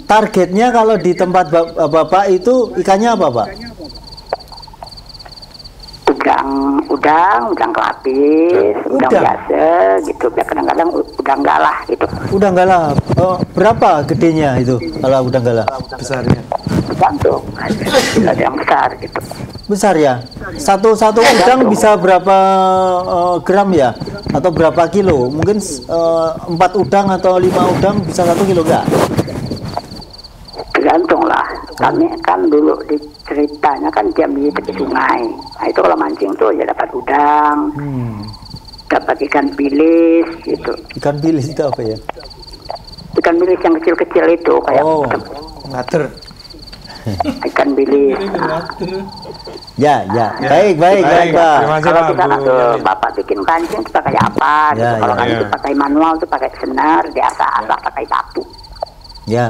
Speaker 5: Targetnya kalau di tempat Bapak itu ikannya apa, Pak?
Speaker 6: udang kelapis, udang
Speaker 5: Udang?
Speaker 6: biasa gitu. Ya kadang-kadang udang galah gitu.
Speaker 5: Udang galah. Berapa gedenya itu kalau udang galah?
Speaker 1: Besarnya.
Speaker 6: Tergantung. Ada yang besar gitu.
Speaker 5: Besar ya? Satu udang bisa berapa gram ya? Atau berapa kilo? Mungkin 4 udang atau 5 udang bisa 1 kilo enggak?
Speaker 6: Tergantung lah. Kami kan dulu ceritanya kan jam di tepi sungai. Nah itu kalau mancing tuh ya dapat udang, dapat ikan bilis gitu.
Speaker 5: Ikan bilis itu apa ya?
Speaker 6: Ikan bilis yang kecil-kecil itu kayak
Speaker 5: Oh,
Speaker 1: Ngater.
Speaker 6: ikan bilis.
Speaker 5: Ya, baik, Pak.
Speaker 1: Terima kasih,
Speaker 6: Kalau
Speaker 1: Pak,
Speaker 6: di sana
Speaker 1: Bu.
Speaker 6: tuh bapak bikin kancing tuh pakai apa? Gitu.
Speaker 5: Ya,
Speaker 6: Kalau
Speaker 5: ya.
Speaker 6: kami tuh pakai manual tuh pakai senar, diasah-asah pakai batu.
Speaker 5: Ya,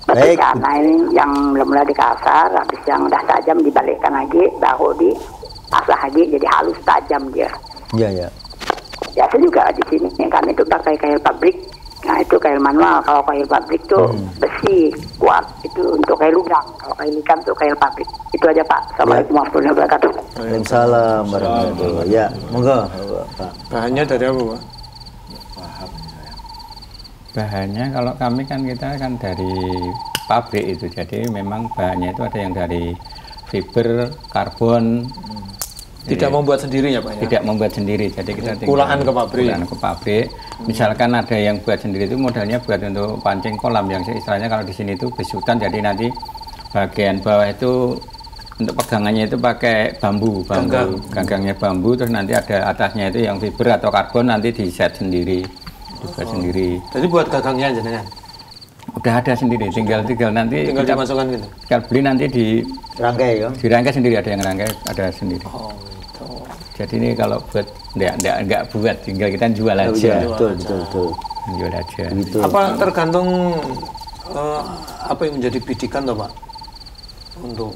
Speaker 5: baik.
Speaker 6: Karena ini yang mulai di kasar, habis yang udah tajam dibalikkan lagi, baru diasah lagi jadi halus tajam dia.
Speaker 5: Ya.
Speaker 6: Biasa juga di sini kami tuh pakai kail pabrik. Nah itu kail manual. Kalau kail pabrik tuh besi kuat itu untuk kail udang. Kalau kail ikan tuh kail pabrik. Itu aja Pak. Assalamualaikum warahmatullahi wabarakatuh.
Speaker 5: Waalaikumsalam warahmatullahi wabarakatuh. Ya, monggo, Pak.
Speaker 1: Bahannya dari apa, Pak?
Speaker 3: Bahannya kalau kami kan kita kan dari pabrik itu, jadi memang bahannya itu ada yang dari fiber, karbon.
Speaker 1: Tidak membuat sendiri ya, Pak? Ya?
Speaker 3: Tidak membuat sendiri, jadi kita
Speaker 1: Kulaan ke pabrik.
Speaker 3: kulaan ke pabrik. Misalkan ada yang buat sendiri itu modalnya buat untuk pancing kolam, yang istilahnya kalau di sini itu besutan, jadi nanti bagian bawah itu untuk pegangannya itu pakai bambu, gagangnya bambu, terus nanti ada atasnya itu yang fiber atau karbon, nanti di set sendiri, dibuat sendiri.
Speaker 1: Jadi buat gagangnya aja kan?
Speaker 3: Udah ada sendiri, tinggal nanti
Speaker 1: Tinggal
Speaker 3: kita
Speaker 1: dimasukkan gitu.
Speaker 3: tinggal beli, nanti
Speaker 5: Rangkai ya.
Speaker 3: dirangkai sendiri, ada yang rangkai, ada sendiri.
Speaker 1: Oh, gitu.
Speaker 3: Jadi ini kalau buat enggak buat, tinggal kita jual aja.
Speaker 5: Betul.
Speaker 3: Jual aja.
Speaker 5: Gitu.
Speaker 1: Apa tergantung apa yang menjadi bidikan toh, Pak? Untuk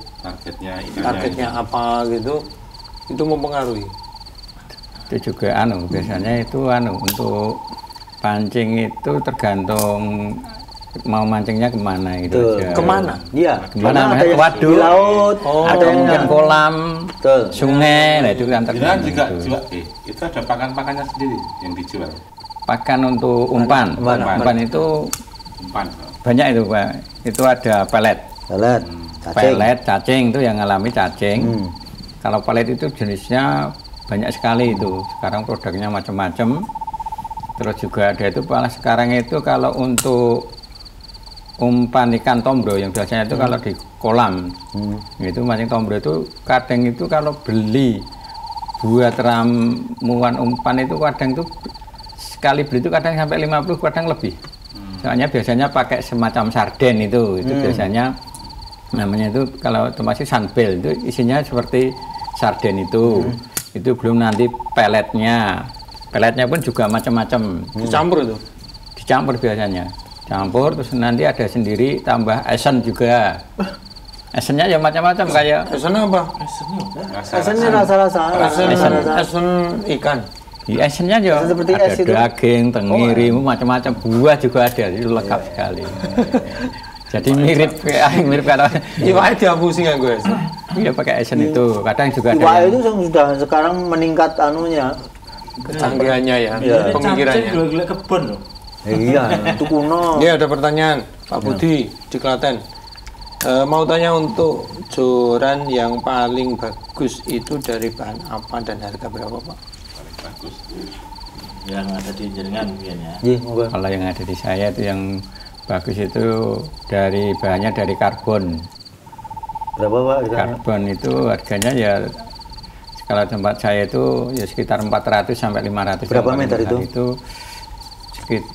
Speaker 1: targetnya apa gitu, itu mempengaruhi.
Speaker 3: Itu juga biasanya itu untuk pancing itu tergantung mau mancingnya kemana gitu
Speaker 5: Betul.
Speaker 3: aja.
Speaker 1: Kemana?
Speaker 5: Iya.
Speaker 3: Kemana?
Speaker 5: Ada yang
Speaker 3: Waduk,
Speaker 5: di laut,
Speaker 3: ada yang mungkin kolam,
Speaker 5: Betul.
Speaker 3: sungai, nah itu kan
Speaker 4: Kita
Speaker 3: tergantung.
Speaker 4: juga
Speaker 3: Itu.
Speaker 4: jual, itu ada pakan-pakannya sendiri yang dijual.
Speaker 3: Pakan untuk umpan. Umpan itu
Speaker 4: Umpan.
Speaker 3: banyak itu Pak. Itu ada pelet.
Speaker 5: Pelet, cacing.
Speaker 3: Pelet, cacing itu yang ngalami cacing.
Speaker 5: Hmm.
Speaker 3: Kalau pelet itu jenisnya banyak sekali itu. Sekarang produknya macam-macam. Terus juga ada itu malah sekarang itu kalau untuk umpan ikan tombro yang biasanya itu kalau di kolam itu mancing tombro itu kadang itu kalau beli buat ramuan umpan itu kadang itu sekali beli itu kadang sampai 50, kadang lebih. Soalnya biasanya pakai semacam sarden itu biasanya namanya itu kalau termasuk sunbel itu isinya seperti sarden itu belum nanti peletnya pun juga macam-macam dicampur biasanya terus nanti ada sendiri tambah esen juga. Esennya ya macam-macam kayak
Speaker 1: Esen apa?
Speaker 5: Esennya rasa-rasa.
Speaker 1: Esen ikan.
Speaker 3: ya, esennya ya
Speaker 5: Seperti
Speaker 3: ada
Speaker 5: es itu.
Speaker 3: daging, tenggiri, macam-macam, buah juga ada, itu lengkap sekali. Jadi mirip kalau
Speaker 1: Iwaknya dihapusin kan gue.
Speaker 3: iya pakai esen itu. Kadang juga ada
Speaker 5: Iwak
Speaker 3: yang
Speaker 5: itu yang sudah sekarang meningkat anunya.
Speaker 1: Kecanggihannya ya,
Speaker 5: Iya.
Speaker 1: pemikirannya.
Speaker 2: Gila kebun loh.
Speaker 5: Iya, itu kuno.
Speaker 1: Ini ada pertanyaan, Pak Budi di Klaten. Mau tanya untuk joran yang paling bagus itu dari bahan apa dan harga berapa, Pak?
Speaker 4: Bagus.
Speaker 2: Yang ada di jaringan mungkin ya.
Speaker 5: Iya, monggo.
Speaker 3: kalau yang ada di saya itu yang bagus itu dari bahannya dari karbon.
Speaker 5: Berapa Pak harganya?
Speaker 3: Karbon itu harganya ya kalau tempat saya itu ya sekitar 400 sampai 500.
Speaker 5: Berapa meter itu?
Speaker 3: Itu sekitar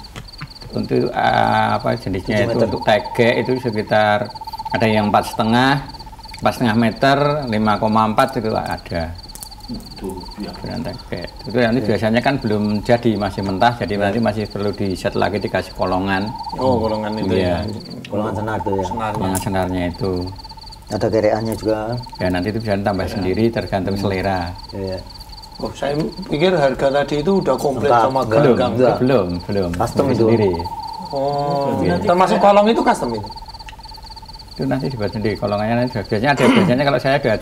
Speaker 3: untuk apa jenisnya itu untuk tege itu sekitar ada yang 4,5 meter, 5,4 itu ada.
Speaker 2: Tuh, ya.
Speaker 3: Ukuran tege. Itu nanti biasanya kan belum jadi, masih mentah, jadi nanti masih perlu di set lagi dikasih kolongan.
Speaker 1: Oh, golongan itu
Speaker 3: Iya.
Speaker 1: ya.
Speaker 5: Golongan senar tuh ya.
Speaker 3: Kolongan senarnya itu.
Speaker 5: Ada gereannya juga.
Speaker 3: Ya nanti itu bisa ditambah sendiri tergantung selera.
Speaker 5: Iya.
Speaker 1: Oh, saya pikir harga tadi itu udah komplit
Speaker 5: Lengkap.
Speaker 1: sama
Speaker 5: Belum.
Speaker 1: gagang.
Speaker 5: Enggak.
Speaker 3: Belum.
Speaker 5: Custom
Speaker 3: Beli
Speaker 5: itu.
Speaker 3: sendiri.
Speaker 1: Oh, termasuk kolong itu custom itu.
Speaker 3: Itu nanti dibuat sendiri kolongannya nanti biasanya kalau saya udah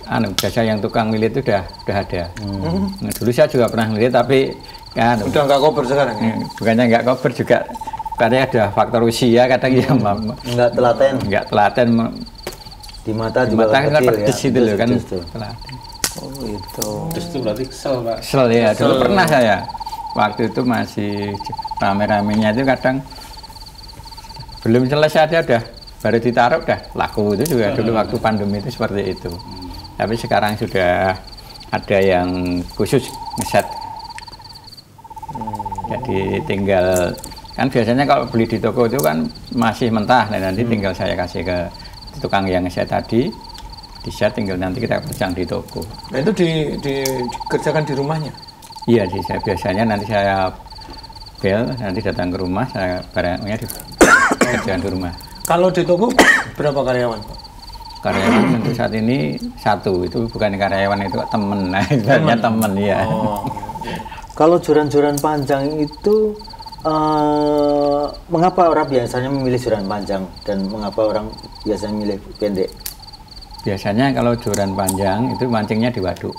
Speaker 3: ada jasa yang tukang milit itu udah ada. Nah, dulu saya juga pernah milit tapi kan
Speaker 1: Udah nggak cover sekarang ya?
Speaker 3: bukannya nggak cover juga kadang ada faktor usia kadang ya
Speaker 5: Enggak telaten.
Speaker 3: nggak telaten
Speaker 5: Di mata
Speaker 3: di
Speaker 5: juga
Speaker 3: mata kan
Speaker 5: kecil
Speaker 3: pedes itu loh kan
Speaker 5: Pedes tuh.
Speaker 3: telaten.
Speaker 1: Oh, itu.
Speaker 4: Terus itu berarti kesel, Pak.
Speaker 3: Kesel ya dulu pernah saya waktu itu masih rame-ramenya itu kadang belum selesai aja udah baru ditaruh udah laku. Itu juga dulu waktu pandemi itu seperti itu. Tapi sekarang sudah ada yang khusus ngeset. Jadi tinggal kan biasanya kalau beli di toko itu kan masih mentah, nah nanti tinggal saya kasih ke tukang yang ngeset tadi, Di-set tinggal nanti kita pasang di toko.
Speaker 1: Nah itu dikerjakan di rumahnya?
Speaker 3: Iya, saya biasanya nanti saya bel, nanti datang ke rumah, saya barangnya dikerjakan di rumah.
Speaker 1: Kalau di toko berapa karyawan?
Speaker 3: Karyawan untuk saat ini 1, itu bukan karyawan, itu temen, nah ibaratnya temen ya.
Speaker 1: Oh.
Speaker 5: Kalau joran-joran panjang itu mengapa orang biasanya memilih joran panjang dan mengapa orang biasanya memilih pendek?
Speaker 3: Biasanya kalau joran panjang itu mancingnya di waduk.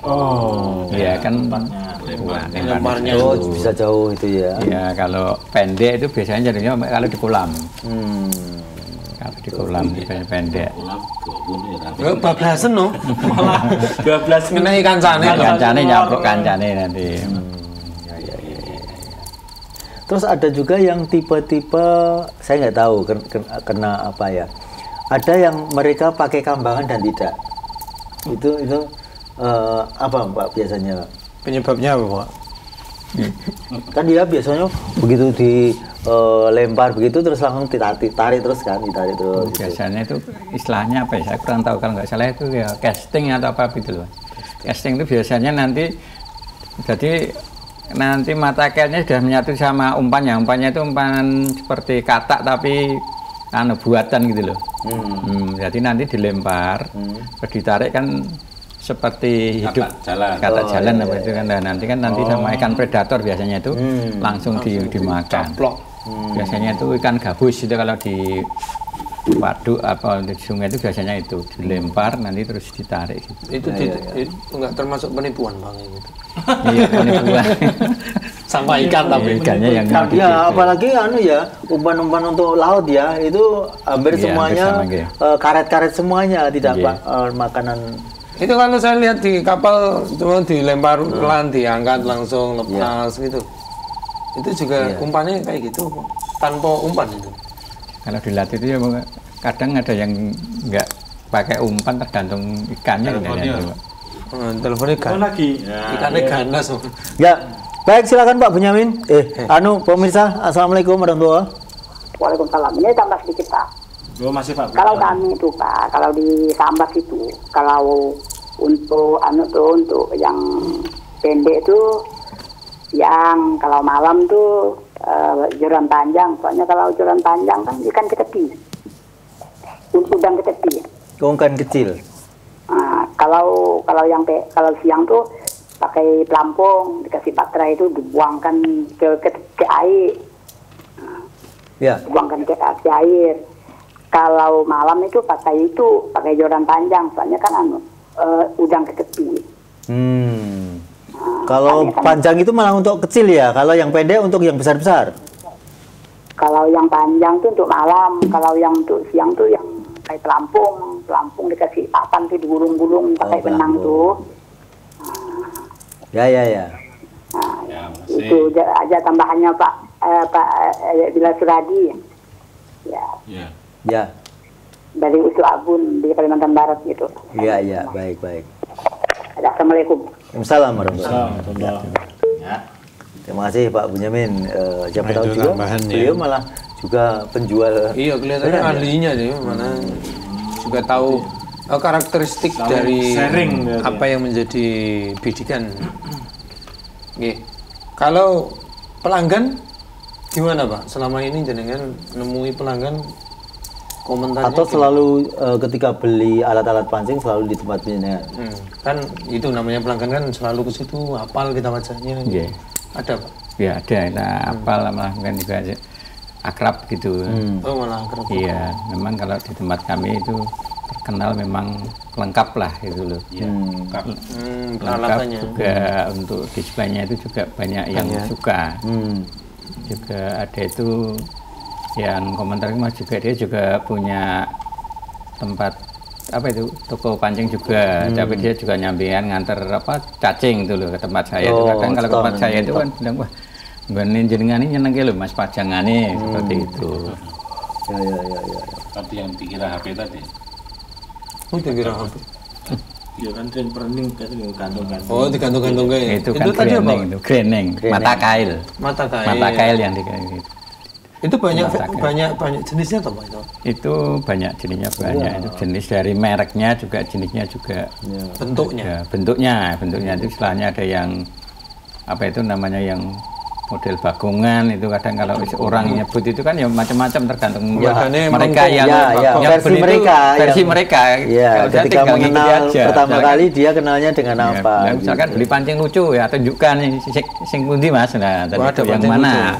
Speaker 2: Oh,
Speaker 3: Iya kan
Speaker 1: Lemparnya.
Speaker 5: Oh, bisa jauh itu ya.
Speaker 3: Ya kalau pendek itu biasanya jadinya kalau di kolam. Kalau di kolam biasanya pendek.
Speaker 1: Bablasan no.
Speaker 2: malah 12
Speaker 1: Mengenai kancane.
Speaker 3: Kancane nyaplok kancane nanti.
Speaker 5: Terus ada juga yang tipe-tipe saya nggak tahu kena apa ya. Ada yang mereka pakai kambangan dan tidak. Itu apa Pak biasanya?
Speaker 1: Penyebabnya apa Pak?
Speaker 5: Kan dia biasanya begitu dilempar begitu terus langsung ditarik terus kan, ditarik terus.
Speaker 3: Biasanya itu istilahnya apa ya? Saya kurang tahu, kalau nggak salah itu ya casting atau apa gitu loh. Casting itu biasanya nanti jadi nanti mata kailnya sudah menyatu sama umpannya. Umpannya itu umpan seperti katak tapi buatan gitu loh. Jadi nanti dilempar, terus ditarik kan seperti hidup katak jalan apa itu kan. Nah, nanti sama ikan predator biasanya itu langsung dimakan. Biasanya itu ikan gabus itu kalau di waduk apa di sungai itu biasanya itu dilempar nanti terus ditarik gitu.
Speaker 1: Itu nggak termasuk penipuan Bang gitu.
Speaker 3: Iya, penipuan.
Speaker 1: Sama ikan tapi
Speaker 3: ikannya yang
Speaker 5: ya apalagi umpan-umpan untuk laut ya itu hampir semuanya karet-karet semuanya tidak makanan.
Speaker 1: Itu kalau saya lihat di kapal cuma dilempar pelan, diangkat langsung lepas gitu. Itu juga umpannya kayak gitu tanpa umpan itu.
Speaker 3: Kalau dilatih itu ya kadang ada yang nggak pakai umpan tergantung ikannya.
Speaker 1: Teleponnya
Speaker 2: lagi.
Speaker 1: Ikannya ganas.
Speaker 5: Ya, baik silakan Pak Benyamin. Pemirsa, assalamualaikum warahmatullahi wabarakatuh.
Speaker 6: Waalaikumsalam. Ini tambah sedikit Pak.
Speaker 2: Oh, masih Pak.
Speaker 6: Kalau kami itu Pak, kalau di Sambas itu, kalau untuk untuk yang pendek itu siang, kalau malam tuh joran panjang. Soalnya kalau joran panjang kan ikan ketepi, udang ketepi.
Speaker 5: Ikan kecil.
Speaker 6: Nah, kalau kalau siang tuh pakai pelampung, dikasih patra itu dibuangkan ke air.
Speaker 5: Ya.
Speaker 6: Dibuangkan ke air. Kalau malam itu pakai joran panjang, soalnya kan udang ke tepi.
Speaker 5: Kalau panjang itu malah untuk kecil ya, kalau yang pendek untuk yang besar-besar.
Speaker 6: Kalau yang panjang itu untuk malam, kalau yang untuk siang tuh yang kayak pelampung dikasih papan tuh digulung-gulung pakai benang tuh.
Speaker 5: Ya.
Speaker 6: Nah, itu aja tambahannya Pak Bila Suradi. Ya. Dari Usul Abun di Kalimantan Barat gitu.
Speaker 5: Iya, baik.
Speaker 6: Assalamualaikum.
Speaker 5: Waalaikumsalam warahmatullahi wabarakatuh.
Speaker 2: Ya.
Speaker 5: Terima kasih Pak Benyamin. Siapa tahu juga beliau malah juga penjual.
Speaker 1: Iya, kelihatannya ahlinya deh, mana juga tahu karakteristik dari apa yang menjadi bidikan. Kalau pelanggan gimana Pak? Selama ini jenengan nemui pelanggan komentarnya
Speaker 5: atau selalu ketika beli alat-alat pancing selalu di tempat jenengan?
Speaker 1: Kan itu namanya pelanggan kan selalu ke situ, hafal kita wajahnya. Ada Pak?
Speaker 3: Ya ada, kita hafal malah kan juga akrab gitu.
Speaker 1: Oh malah akrab.
Speaker 3: Iya, memang kalau di tempat kami itu terkenal memang lengkap lah itu loh. Lengkap juga untuk displaynya itu juga banyak yang suka. Juga ada itu yang komentar mas juga dia juga punya tempat apa itu toko pancing juga, tapi dia juga nyambian nganter cacing itu loh ke tempat saya. Kadang kalau ke tempat saya itu kan bilang wah benin jenengan ini nyeneng loh mas pajangane seperti itu.
Speaker 5: Ya.
Speaker 4: Seperti yang dikira HP tadi.
Speaker 1: Oh dikira HP.
Speaker 2: Iya kan yang printing tadi gantung-gantung.
Speaker 1: Oh digantung-gantung kayak
Speaker 3: itu kan greening, mata kail
Speaker 1: yang
Speaker 3: dikira gitu.
Speaker 1: Itu banyak jenisnya atau Pak itu?
Speaker 3: Itu banyak jenisnya, banyak. Itu jenis dari mereknya juga, jenisnya juga.
Speaker 1: Bentuknya.
Speaker 3: Bentuknya itu istilahnya ada yang apa itu namanya yang model bagongan itu kadang kalau orang nyebut itu kan ya macam-macam tergantung mereka yang versi mereka.
Speaker 5: Ya, ketika mengenal pertama kali dia kenalnya dengan apa?
Speaker 3: Misalkan beli pancing lucu ya, tunjukkan sing pundi Mas. Nah, tadi yang mana?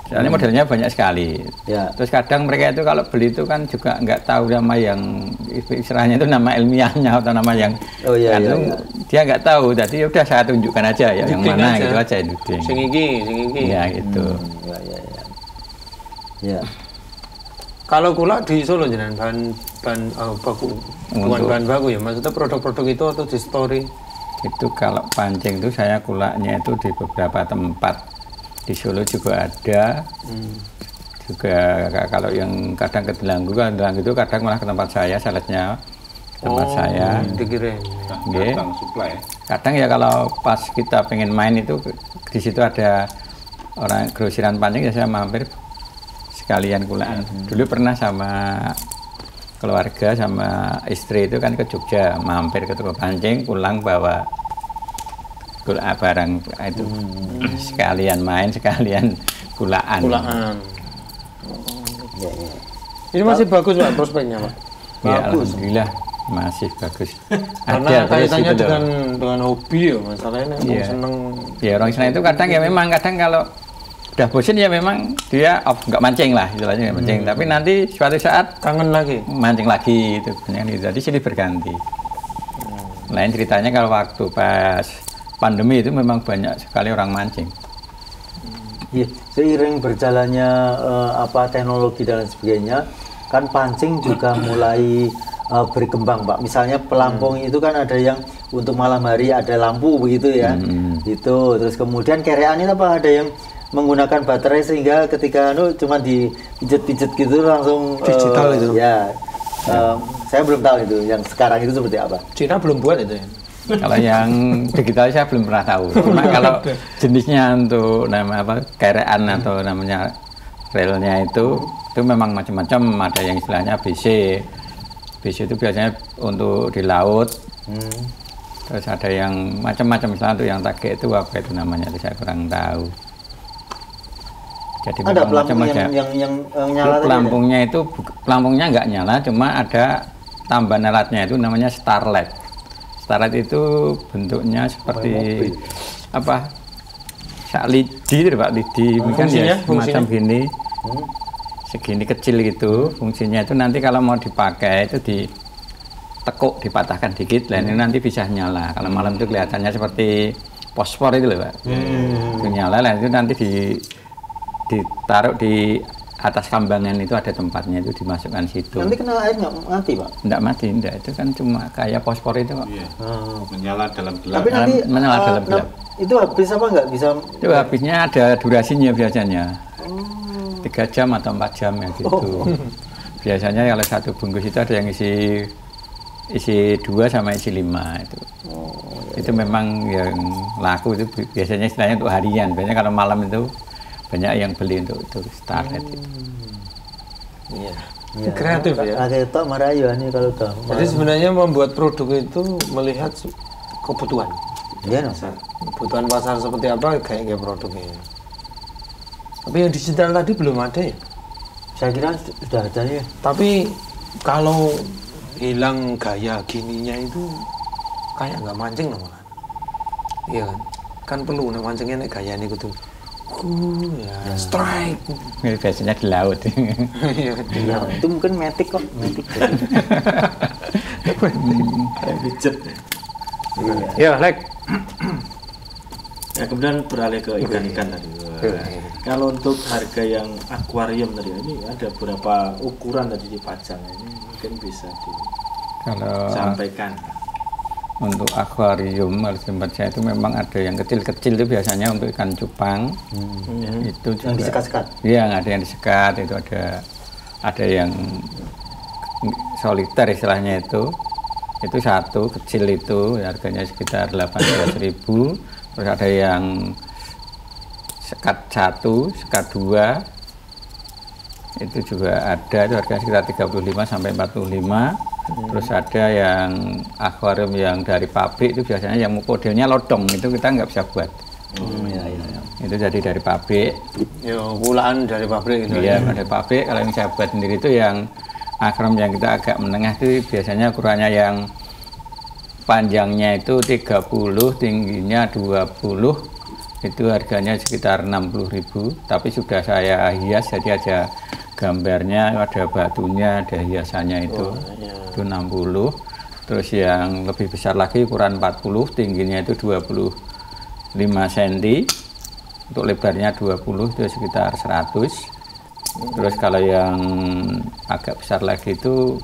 Speaker 3: Soalnya modelnya banyak sekali.
Speaker 5: Ya.
Speaker 3: Terus kadang mereka itu kalau beli itu kan juga nggak tahu nama yang istilahnya itu nama ilmiahnya atau nama yang dia nggak tahu. Jadi udah saya tunjukkan aja ya yang mana gitu aja itu.
Speaker 1: Sing iki.
Speaker 3: Ya gitu.
Speaker 5: Ya.
Speaker 1: Kalau kula di Solo jenengan bahan baku, bukan bahan baku ya. Maksudnya produk-produk itu atau di story?
Speaker 3: Itu kalau pancing itu saya kulaknya itu di beberapa tempat. Di Solo juga ada, juga kalau yang kadang ke Delanggu itu kadang malah ke tempat saya, saladnya tempat saya.
Speaker 1: Dikirim.
Speaker 3: Kadang ya kalau pas kita pengen main itu di situ ada orang grosiran pancing ya saya mampir sekalian kulaan. Dulu pernah sama keluarga sama istri itu kan ke Jogja, mampir ke toko pancing, pulang bawa barang itu sekalian main sekalian kulaan.
Speaker 1: Ini masih bagus Pak prospeknya Pak.
Speaker 3: Ya, alhamdulillah masih bagus.
Speaker 1: Karena kaitannya dengan hobi ya masalahnya seneng.
Speaker 3: Ya orang seneng itu kadang ya memang kadang kalau udah bosan ya memang dia nggak mancing lah istilahnya nggak mancing. Tapi nanti suatu saat
Speaker 1: kangen lagi
Speaker 3: mancing lagi itu banyak. Jadi silih berganti. Lain ceritanya kalau waktu pas pandemi itu memang banyak sekali orang mancing.
Speaker 5: Iya, seiring berjalannya teknologi dan sebagainya, kan pancing juga mulai berkembang, Pak. Misalnya pelampung itu kan ada yang untuk malam hari ada lampu begitu ya. Itu terus kemudian kerean itu apa ada yang menggunakan baterai sehingga ketika cuma dipijet-pijet gitu langsung
Speaker 1: digital itu.
Speaker 5: Ya. Saya belum tahu itu yang sekarang itu seperti apa.
Speaker 1: Cina belum buat itu ya.
Speaker 3: Kalau yang digital saya belum pernah tahu. Cuma kalau jenisnya untuk nama apa kerean atau namanya relnya itu memang macam-macam. Ada yang istilahnya BC. BC itu biasanya untuk di laut. Terus ada yang macam-macam, misalnya untuk yang tage itu apa itu namanya itu saya kurang tahu. Jadi
Speaker 5: ada pelampung yang nyala.
Speaker 3: Pelampungnya nggak nyala, cuma ada tambahan alatnya itu namanya starlight. Starlight itu bentuknya seperti apa? Lidi, Pak, lidi. Kan ya semacam gini, segini kecil gitu. Fungsinya itu nanti kalau mau dipakai itu ditekuk, dipatahkan dikit, dan ini nanti bisa nyala. Kalau malam itu kelihatannya seperti fosfor itu loh, Pak. Itu nyala, dan itu nanti ditaruh di atas kambangan itu ada tempatnya, itu dimasukkan situ.
Speaker 5: Nanti kena air nggak mati, Pak?
Speaker 3: Nggak mati, enggak. Itu kan cuma kayak fosfor itu, Pak.
Speaker 2: Iya. Menyala dalam gelap.
Speaker 5: Tapi nanti
Speaker 3: menyala dalam gelap.
Speaker 5: Itu habis apa nggak bisa?
Speaker 3: Itu habisnya ada durasinya biasanya. 3 jam atau 4 jam ya gitu. Biasanya kalau satu bungkus itu ada yang isi 2 sama isi 5 itu. Itu memang yang laku itu biasanya istilahnya untuk harian. Biasanya kalau malam itu banyak yang beli untuk starlet itu.
Speaker 5: Iya.
Speaker 1: Kreatif ya.
Speaker 5: Kayak tok marayu ini kalau tok.
Speaker 1: Jadi sebenarnya membuat produk itu melihat kebutuhan.
Speaker 5: Iya,
Speaker 1: Kebutuhan pasar seperti apa kayak produknya. Tapi yang digital tadi belum ada ya?
Speaker 5: Saya kira sudah ada ya.
Speaker 1: Tapi kalau hilang gaya gininya itu kayak nggak mancing namanya. Iya kan? Kan perlu mancingnya nih gaya ini gitu. Strike.
Speaker 3: Biasanya di laut.
Speaker 5: Iya, itu mungkin metik kok, metik.
Speaker 2: Pijet.
Speaker 1: Ya, like.
Speaker 2: Ya, kemudian beralih ke ikan-ikan tadi. Kalau untuk harga yang akuarium tadi, ini ada berapa ukuran tadi dipajang? Ini mungkin bisa disampaikan.
Speaker 3: Untuk akuarium tempat saya itu memang ada yang kecil-kecil itu biasanya untuk ikan cupang. Itu juga,
Speaker 5: yang disekat-sekat.
Speaker 3: Iya, ada yang disekat, itu ada yang soliter istilahnya itu satu kecil itu harganya sekitar 18.000. Terus ada yang sekat 1, sekat 2, itu juga ada, itu harganya sekitar 35 sampai 45. Terus ada yang akuarium yang dari pabrik itu biasanya yang modelnya lodong itu kita nggak bisa buat. Itu jadi dari pabrik.
Speaker 1: Ya, pulaan dari pabrik gitu.
Speaker 3: Iya, dari pabrik. Kalau yang saya buat sendiri itu yang akuarium yang kita agak menengah itu biasanya ukurannya yang panjangnya itu 30, tingginya 20. Itu harganya sekitar 60.000, tapi sudah saya hias jadi ada gambarnya, ada batunya, ada hiasannya itu. Itu 60. Terus yang lebih besar lagi ukuran 40, tingginya itu 25 cm. Untuk lebarnya 20 itu sekitar 100. Terus kalau yang agak besar lagi itu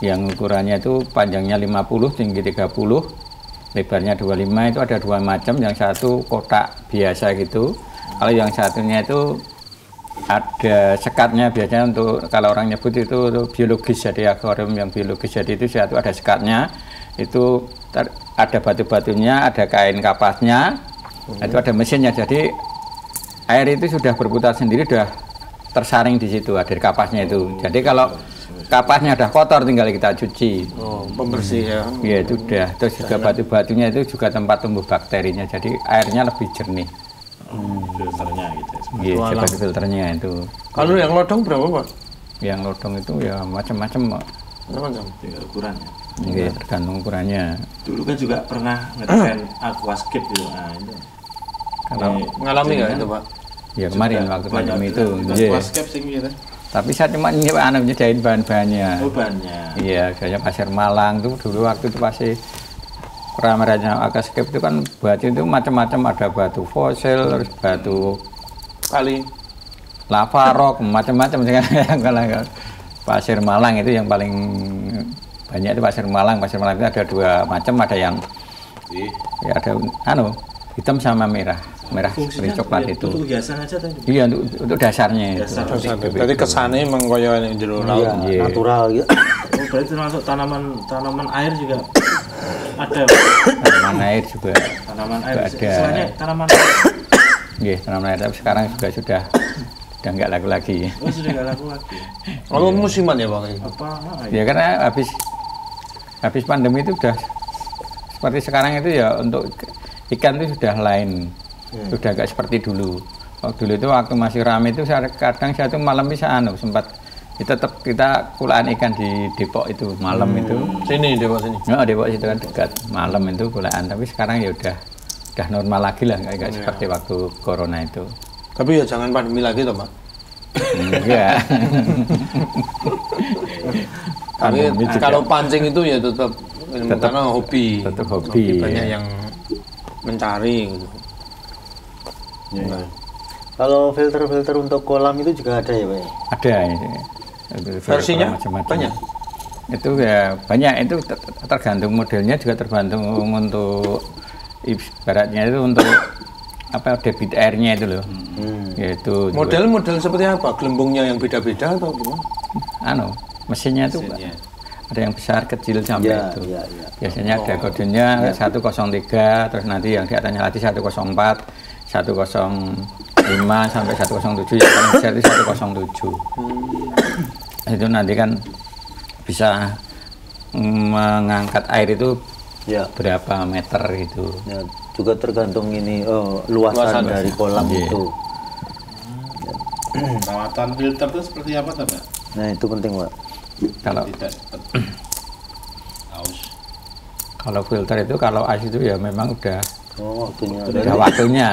Speaker 3: yang ukurannya itu panjangnya 50, tinggi 30, lebarnya 25. Itu ada dua macam, yang satu kotak biasa gitu, kalau yang satunya itu ada sekatnya. Biasanya untuk kalau orang nyebut itu biologis, jadi akuarium yang biologis, jadi itu satu ada sekatnya, itu ada batu-batunya, ada kain kapasnya, itu ada mesinnya, jadi air itu sudah berputar sendiri, sudah tersaring di situ, ada kapasnya itu. Jadi kalau kapasnya udah kotor tinggal kita cuci.
Speaker 1: Pembersih ya.
Speaker 3: Iya, itu udah. Terus juga batu-batunya itu juga tempat tumbuh bakterinya, jadi airnya lebih jernih.
Speaker 2: Filternya gitu ya.
Speaker 3: Iya, seperti filternya itu.
Speaker 1: Kalau yang lodong berapa, Pak?
Speaker 3: Yang lodong itu ya macam-macam, Pak.
Speaker 1: Macam-macam.
Speaker 2: Tinggal ukurannya.
Speaker 3: Iya, tergantung ukurannya.
Speaker 2: Dulu kan juga pernah ngedesain aquascape gitu. Nah, itu.
Speaker 3: Kalau
Speaker 1: Mengalami nggak itu, Pak?
Speaker 3: ya kemarin waktu pandemi itu, iya.
Speaker 2: Aquascape sih gitu.
Speaker 3: Tapi saya cuma nyediain bahan-bahannya.
Speaker 2: Oh, banyak.
Speaker 3: Iya, kayak Pasir Malang tuh dulu waktu itu pasti ramenya aquascape itu kan batu itu macam-macam, ada batu fosil, terus batu
Speaker 1: Kali.
Speaker 3: lava rock, macam-macam. Kalau Pasir Malang itu yang paling banyak itu Pasir Malang. Pasir Malang itu ada dua macam, ada yang ya ada hitam sama merah seperti coklat itu.
Speaker 2: Untuk hiasan aja tadi.
Speaker 3: Iya, untuk dasarnya itu.
Speaker 1: Jadi kesannya emang kaya yang jero laut.
Speaker 3: Iya.
Speaker 5: Natural gitu.
Speaker 2: Oh, berarti termasuk tanaman air juga ada.
Speaker 3: Tanaman air juga.
Speaker 2: Tanaman air.
Speaker 3: Ada.
Speaker 2: Istilahnya tanaman air.
Speaker 3: Iya, tanaman air, tapi sekarang juga sudah nggak laku lagi.
Speaker 2: Oh, sudah nggak laku lagi.
Speaker 1: Kalau musiman ya, Pak?
Speaker 2: Apa?
Speaker 3: Ya karena habis pandemi itu udah seperti sekarang itu ya, untuk ikan itu sudah lain. Sudah nggak seperti dulu. Dulu itu waktu masih ramai itu kadang saya tuh malam bisa sempat kita kulaan ikan di Depok itu malam itu.
Speaker 1: Sini Depok sini.
Speaker 3: Oh, Depok itu kan dekat, malam itu kulaan. Tapi sekarang ya udah normal lagi lah, nggak seperti waktu corona itu.
Speaker 1: Tapi ya jangan pandemi lagi toh, Pak.
Speaker 3: Enggak.
Speaker 1: Tapi kalau pancing itu ya tetap karena hobi.
Speaker 3: Tetap hobi.
Speaker 1: Banyak yang mencari gitu.
Speaker 5: Ya. Kalau filter-filter untuk kolam itu juga ada ya, Pak?
Speaker 3: Ada ini.
Speaker 1: Versinya
Speaker 3: macam-macam.
Speaker 1: banyak.
Speaker 3: Itu ya banyak, itu tergantung modelnya, juga tergantung untuk ibaratnya itu untuk apa debit airnya itu loh. Yaitu
Speaker 1: Model seperti apa? Gelembungnya yang beda-beda atau gimana?
Speaker 3: mesinnya itu ada yang besar, kecil sampai
Speaker 5: Ya,
Speaker 3: itu.
Speaker 5: ya.
Speaker 3: Biasanya ada kodenya 103, terus nanti yang di atasnya lagi 104, 105 sampai 107, yang paling besar itu 107. Itu nanti kan bisa mengangkat air itu
Speaker 5: Ya.
Speaker 3: berapa meter gitu.
Speaker 5: Ya, juga tergantung ini luasan dari kolam
Speaker 3: Iya.
Speaker 5: itu.
Speaker 7: Perawatan filter itu seperti apa tuh, Pak?
Speaker 5: Nah, itu penting, Pak.
Speaker 3: Kalau
Speaker 7: Tidak cepat haus.
Speaker 3: kalau filter itu, kalau ais itu ya memang udah
Speaker 5: Waktunya.
Speaker 3: waktunya.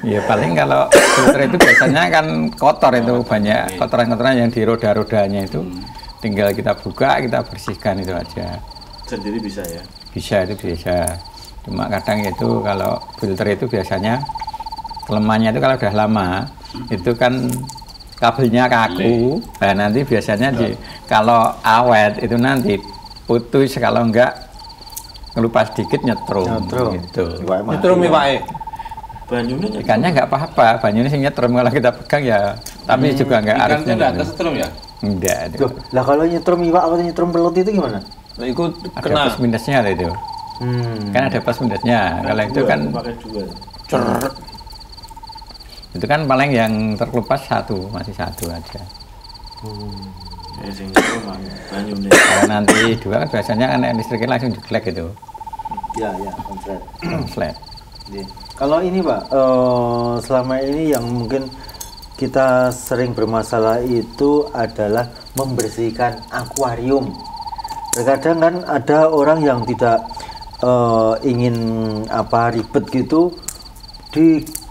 Speaker 3: Ya paling kalau filter itu biasanya kan kotor, itu banyak kotoran-kotoran yang di roda-rodanya itu. Tinggal kita buka, kita bersihkan itu aja.
Speaker 2: Sendiri bisa ya.
Speaker 3: Bisa, itu bisa. Cuma kadang itu kalau filter itu biasanya kelemahannya itu kalau udah lama itu kan kabelnya kaku. Nah nanti biasanya kalau awet itu nanti putus, kalau enggak ngelupas sedikit nyetrum. Gitu.
Speaker 1: Nyetrum ya, Pak.
Speaker 2: Banyunya
Speaker 3: Ikannya nggak apa-apa, banyunya sih nyetrum, kalau kita pegang ya, tapi juga nggak harus
Speaker 7: Ikannya nggak kesetrum ya?
Speaker 3: Enggak.
Speaker 5: Loh, lah kalau nyetrum iwak atau nyetrum belut itu gimana?
Speaker 1: Nah, itu
Speaker 3: Ada
Speaker 1: kena
Speaker 3: plus minusnya ada itu. Kan ada plus minusnya. Kalau itu kan
Speaker 2: pakai dua.
Speaker 1: cer.
Speaker 3: Itu kan paling yang terkelupas satu, masih satu aja.
Speaker 2: Ya sing itu mah banyune.
Speaker 3: Kalau nanti dua kan biasanya kan listriknya langsung diglek gitu.
Speaker 5: Ya, konslet.
Speaker 3: Konslet.
Speaker 5: Kalau ini Pak, selama ini yang mungkin kita sering bermasalah itu adalah membersihkan akuarium. Terkadang kan ada orang yang tidak ingin ribet gitu,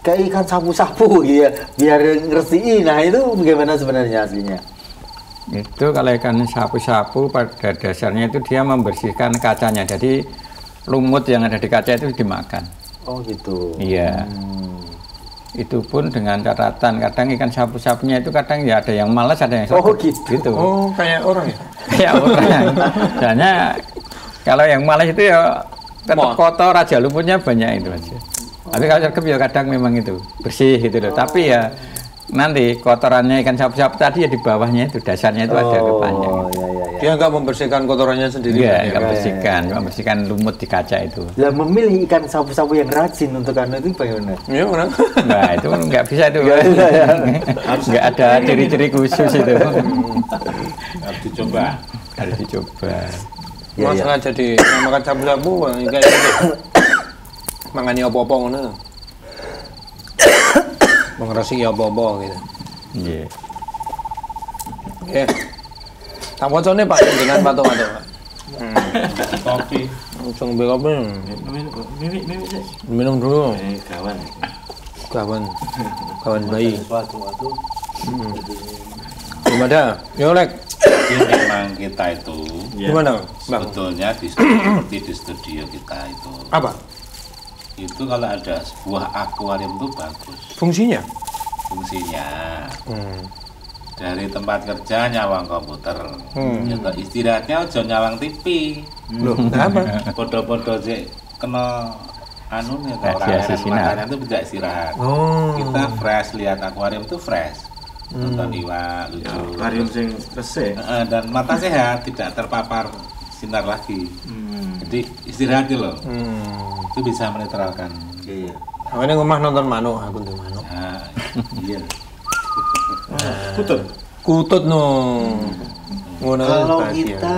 Speaker 5: kayak ikan sapu-sapu gitu ya, biar ngersiin. Nah itu bagaimana sebenarnya aslinya?
Speaker 3: Itu kalau ikan sapu-sapu pada dasarnya itu dia membersihkan kacanya. Jadi lumut yang ada di kaca itu dimakan.
Speaker 5: Oh gitu.
Speaker 3: Iya. Itu pun dengan catatan kadang ikan sapu-sapunya itu kadang ya ada yang malas, ada yang
Speaker 5: Oh gitu.
Speaker 1: Oh, kayak orang ya?
Speaker 3: Kayak orang. Soalnya kalau yang malas itu ya tetap kotor aja, lumutnya banyak itu aja. Tapi kalau sergap ya kadang memang itu bersih gitu loh. Tapi ya nanti kotorannya ikan sapu-sapu tadi ya di bawahnya itu dasarnya itu ada kepanjang.
Speaker 5: Iya.
Speaker 1: Dia nggak membersihkan kotorannya sendiri.
Speaker 3: Iya, membersihkan lumut di kaca itu.
Speaker 5: Lah memilih ikan sapu-sapu yang rajin untuk anu itu bagaimana?
Speaker 1: Iya, orang.
Speaker 3: Nah itu nggak bisa itu. Nggak ada ciri-ciri khusus itu.
Speaker 7: Harus dicoba.
Speaker 3: Harus dicoba.
Speaker 1: Mas sengaja dinamakan sapu-sapu kayak gitu. Mangani apa-apa ngono. Mengresi apa-apa gitu.
Speaker 3: Iya.
Speaker 1: Oke. Tak wacane Pak dengan patung-patung, Pak.
Speaker 7: Kopi.
Speaker 1: Langsung beli kopi.
Speaker 2: Mimi sih.
Speaker 1: Minum dulu.
Speaker 2: Kawan.
Speaker 1: Kawan bayi.
Speaker 5: Suatu.
Speaker 1: Gimana? Yolek.
Speaker 7: Jadi memang kita itu
Speaker 1: Gimana, Bang?
Speaker 7: sebetulnya seperti di studio kita itu.
Speaker 1: Apa?
Speaker 7: Itu kalau ada sebuah akuarium itu bagus
Speaker 1: Fungsinya?
Speaker 7: fungsinya. Dari tempat kerja nyawang komputer, ya toh istirahatnya aja nyawang TV.
Speaker 1: Loh, apa?
Speaker 7: Podo-podo sih kena anu nih
Speaker 3: Radiasi sinar.
Speaker 7: matanya itu tidak istirahat.
Speaker 1: Oh.
Speaker 7: Kita fresh lihat akuarium itu fresh. Nonton iwak lucu.
Speaker 2: Akuarium sing resik.
Speaker 7: Dan mata sehat, tidak terpapar sinar lagi. Jadi istirahat gitu loh. Itu bisa menetralkan.
Speaker 5: Iya.
Speaker 1: Ini ngomah nonton manuk, aku tuh manuk.
Speaker 7: Nah, iya.
Speaker 1: Kutut no. Ngono
Speaker 5: Kalau
Speaker 1: bahagia.
Speaker 5: kita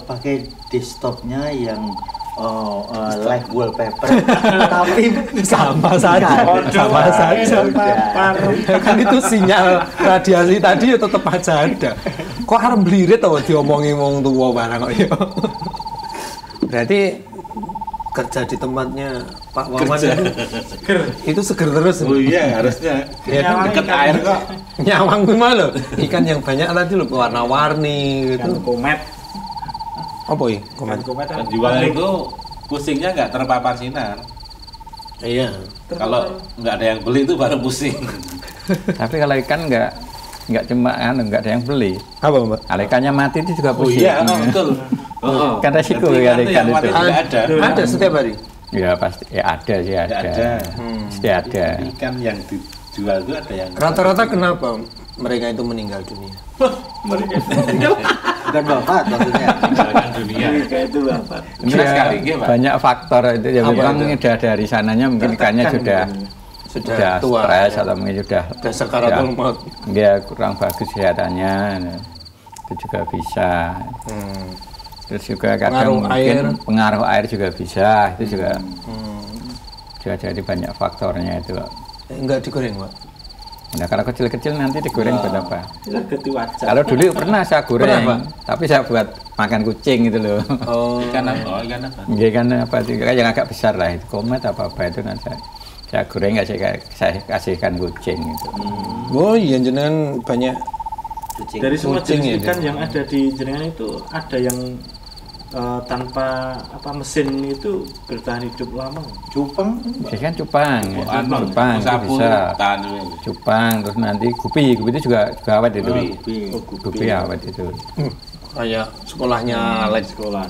Speaker 5: pakai desktopnya yang like wallpaper, tapi
Speaker 1: sama saja, sama saja. Kan itu sinyal radiasi tadi ya tetap aja ada. Kok harus blirit atau diomongin wong tua barang kok ya. Berarti kerja di tempatnya Pak Wawan itu seger terus.
Speaker 7: Oh iya, harusnya.
Speaker 1: Ya,
Speaker 7: Deket air kok.
Speaker 1: Nyawang gimana loh? Ikan yang banyak tadi loh warna-warni gitu.
Speaker 2: Komet.
Speaker 1: Apa ya? Komen.
Speaker 7: Penjual itu pusingnya nggak terpapar sinar.
Speaker 1: Iya.
Speaker 7: Kalau nggak ada yang beli itu baru pusing.
Speaker 3: Tapi kalau ikan nggak cuma nggak ada yang beli.
Speaker 1: Apa Mbak?
Speaker 3: Kalau ikannya mati itu juga
Speaker 7: Oh
Speaker 3: pusing.
Speaker 7: iya, betul.
Speaker 3: Kan resiko
Speaker 7: Berarti
Speaker 3: ya
Speaker 7: ikan
Speaker 3: ikan
Speaker 7: yang
Speaker 3: itu.
Speaker 7: mati tidak ada.
Speaker 1: Ada setiap hari.
Speaker 3: Ya pasti, ya ada sih ada.
Speaker 7: Ada.
Speaker 3: Pasti ada.
Speaker 7: Ikan yang dijual itu ada yang
Speaker 1: Rata-rata kenapa mereka itu meninggal dunia?
Speaker 5: bukan bapak maksudnya.
Speaker 7: meninggalkan dunia.
Speaker 2: Kayak itu apa?
Speaker 3: Ini
Speaker 7: Stres
Speaker 3: ya,
Speaker 7: kali, iya, Pak.
Speaker 3: banyak faktor itu ya
Speaker 1: Apa
Speaker 3: memang
Speaker 1: itu?
Speaker 3: dari sananya mungkin ikannya sudah
Speaker 1: tua.
Speaker 3: stres atau mungkin sudah
Speaker 1: Sakaratul maut.
Speaker 3: dia kurang bagus kesehatannya. Itu juga bisa. Terus juga kadang
Speaker 1: Pengaruh
Speaker 3: mungkin
Speaker 1: air.
Speaker 3: pengaruh air juga bisa. Itu juga jadi banyak faktornya itu.
Speaker 1: Enggak digoreng, Pak.
Speaker 3: Nah kalau kecil-kecil nanti digoreng buat apa?
Speaker 2: Geti wajar.
Speaker 3: Kalau dulu pernah saya goreng,
Speaker 1: Pernah, Pak?
Speaker 3: tapi saya buat makan kucing gitu loh.
Speaker 1: Oh.
Speaker 7: ikan apa? Oh, ikan apa?
Speaker 3: Iya kan apa juga yang agak besar lah itu komet apa itu nanti saya goreng saya kasihkan kucing gitu.
Speaker 1: Oh iya jenengan banyak
Speaker 2: Dari semua
Speaker 1: Kucing
Speaker 2: jenis
Speaker 1: ya,
Speaker 2: ikan yang ada di jenengan itu ada yang tanpa mesin itu bertahan hidup lama.
Speaker 5: Cupang
Speaker 3: Biasanya kan cupang, ya. Cupang itu
Speaker 7: sapu
Speaker 3: bisa.
Speaker 7: tahan dulu.
Speaker 3: Cupang terus nanti gupi itu juga awet itu. Gupi awet itu.
Speaker 1: kayak sekolahnya Alex.
Speaker 2: Sekolah.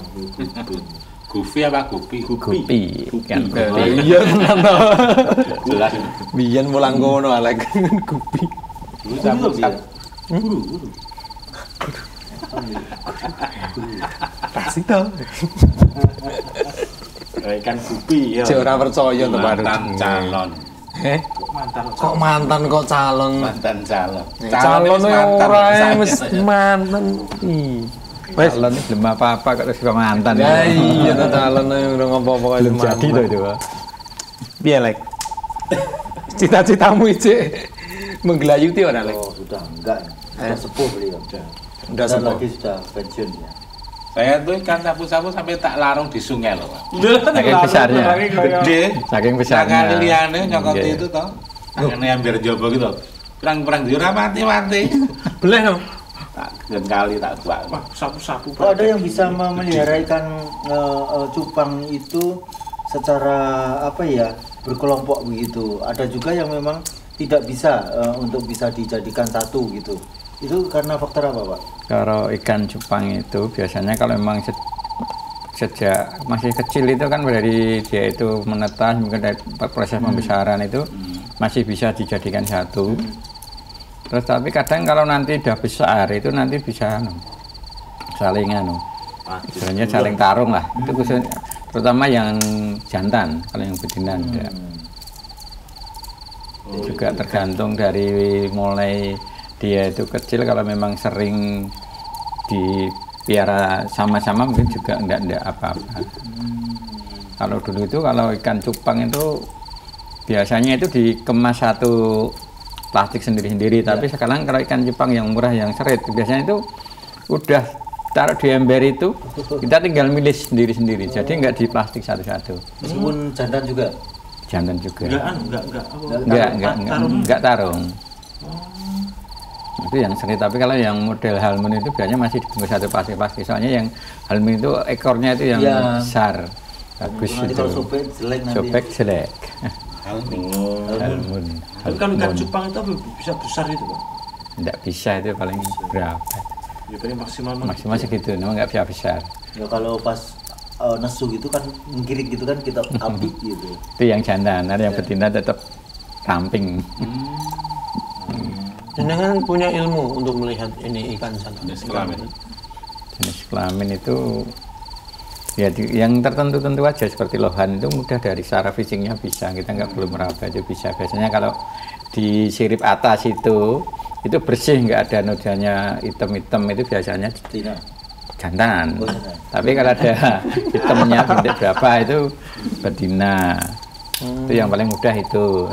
Speaker 7: Goofy apa Gupi?
Speaker 3: Gupi kan gupi.
Speaker 1: Iya tenan to.
Speaker 7: Jelas.
Speaker 1: Biyen mulang kono Alex gupi.
Speaker 7: Dulu sapu
Speaker 1: Kasih to.
Speaker 2: Ikan gupi ya.
Speaker 1: Cek ora percaya to baru.
Speaker 7: mantan calon.
Speaker 1: Kok mantan kok calon?
Speaker 7: Mantan calon.
Speaker 1: Calon ora wis mantan.
Speaker 3: Wes calon ini belum apa-apa kok terus mantan.
Speaker 1: Ya iya to calon ora ngopo-opo kok
Speaker 3: Belum jadi loh itu.
Speaker 1: Piye Lek? Cita-citamu iki menggelayuti ora Lek?
Speaker 5: Oh, sudah enggak. Sudah sepuh beliau.
Speaker 1: Udah
Speaker 5: Dan
Speaker 1: sepuh.
Speaker 5: lagi sudah pensiun ya.
Speaker 7: Saya tuh ikan sapu-sapu sampai tak larung di sungai loh, Pak.
Speaker 3: Saking besarnya.
Speaker 7: Gede.
Speaker 3: Saking besarnya.
Speaker 7: Kali liane nyokot
Speaker 3: Iya.
Speaker 7: itu toh. Tangannya hampir jobo gitu. Perang-perang di ora mati-mati.
Speaker 1: Boleh no?
Speaker 7: Tak gen kali tak buat.
Speaker 2: Wah, sapu-sapu.
Speaker 5: Oh, ada yang bisa memelihara ikan cupang itu secara apa ya, berkelompok begitu. Ada juga yang memang tidak bisa untuk bisa dijadikan satu gitu. Itu karena faktor apa, Pak?
Speaker 3: Kalau ikan cupang itu biasanya kalau memang sejak masih kecil itu kan dari dia itu menetas, mungkin dari proses pembesaran itu masih bisa dijadikan satu. Terus tapi kadang kalau nanti udah besar itu nanti bisa saling sebenarnya saling tarung lah. Itu khususnya terutama yang jantan, kalau yang betina tidak. Juga tergantung dari mulai dia itu kecil, kalau memang sering dipiara sama-sama mungkin juga enggak apa-apa. Kalau dulu itu kalau ikan cupang itu biasanya itu dikemas satu plastik sendiri-sendiri, tapi sekarang kalau ikan cupang yang murah yang serit biasanya itu udah taruh di ember itu kita tinggal milih sendiri-sendiri, jadi enggak di plastik satu-satu.
Speaker 5: Meskipun jantan juga.
Speaker 3: Jantan juga. Enggak tarung. Itu yang sering, tapi kalau yang model halmun itu biasanya masih dibungkus satu plastik, soalnya yang halmun itu ekornya itu yang besar, bagus
Speaker 5: Nanti
Speaker 3: itu.
Speaker 5: kalau sobek jelek nanti.
Speaker 3: Sobek jelek.
Speaker 2: Halmun. Tapi kan ikan cupang itu bisa besar itu, Pak?
Speaker 3: Tidak bisa, itu paling berapa?
Speaker 2: Ya paling maksimal
Speaker 3: Segitu, memang nggak bisa besar.
Speaker 5: Ya kalau pas nesu gitu kan menggirik gitu kan kita apik gitu.
Speaker 3: Itu yang jantan, ada yang betina tetap ramping.
Speaker 1: Jenengan punya ilmu untuk melihat ini ikan jantan.
Speaker 7: Jenis kelamin.
Speaker 3: Jenis kelamin itu ya yang tertentu-tentu aja, seperti lohan itu mudah dari secara fisiknya bisa, kita nggak perlu meraba, itu bisa. Biasanya kalau di sirip atas itu bersih, nggak ada nodanya hitam-hitam, itu biasanya
Speaker 5: Betina.
Speaker 3: jantan.
Speaker 5: Oh, jantan.
Speaker 3: Tapi kalau ada hitamnya bintik berapa itu betina. Itu yang paling mudah itu.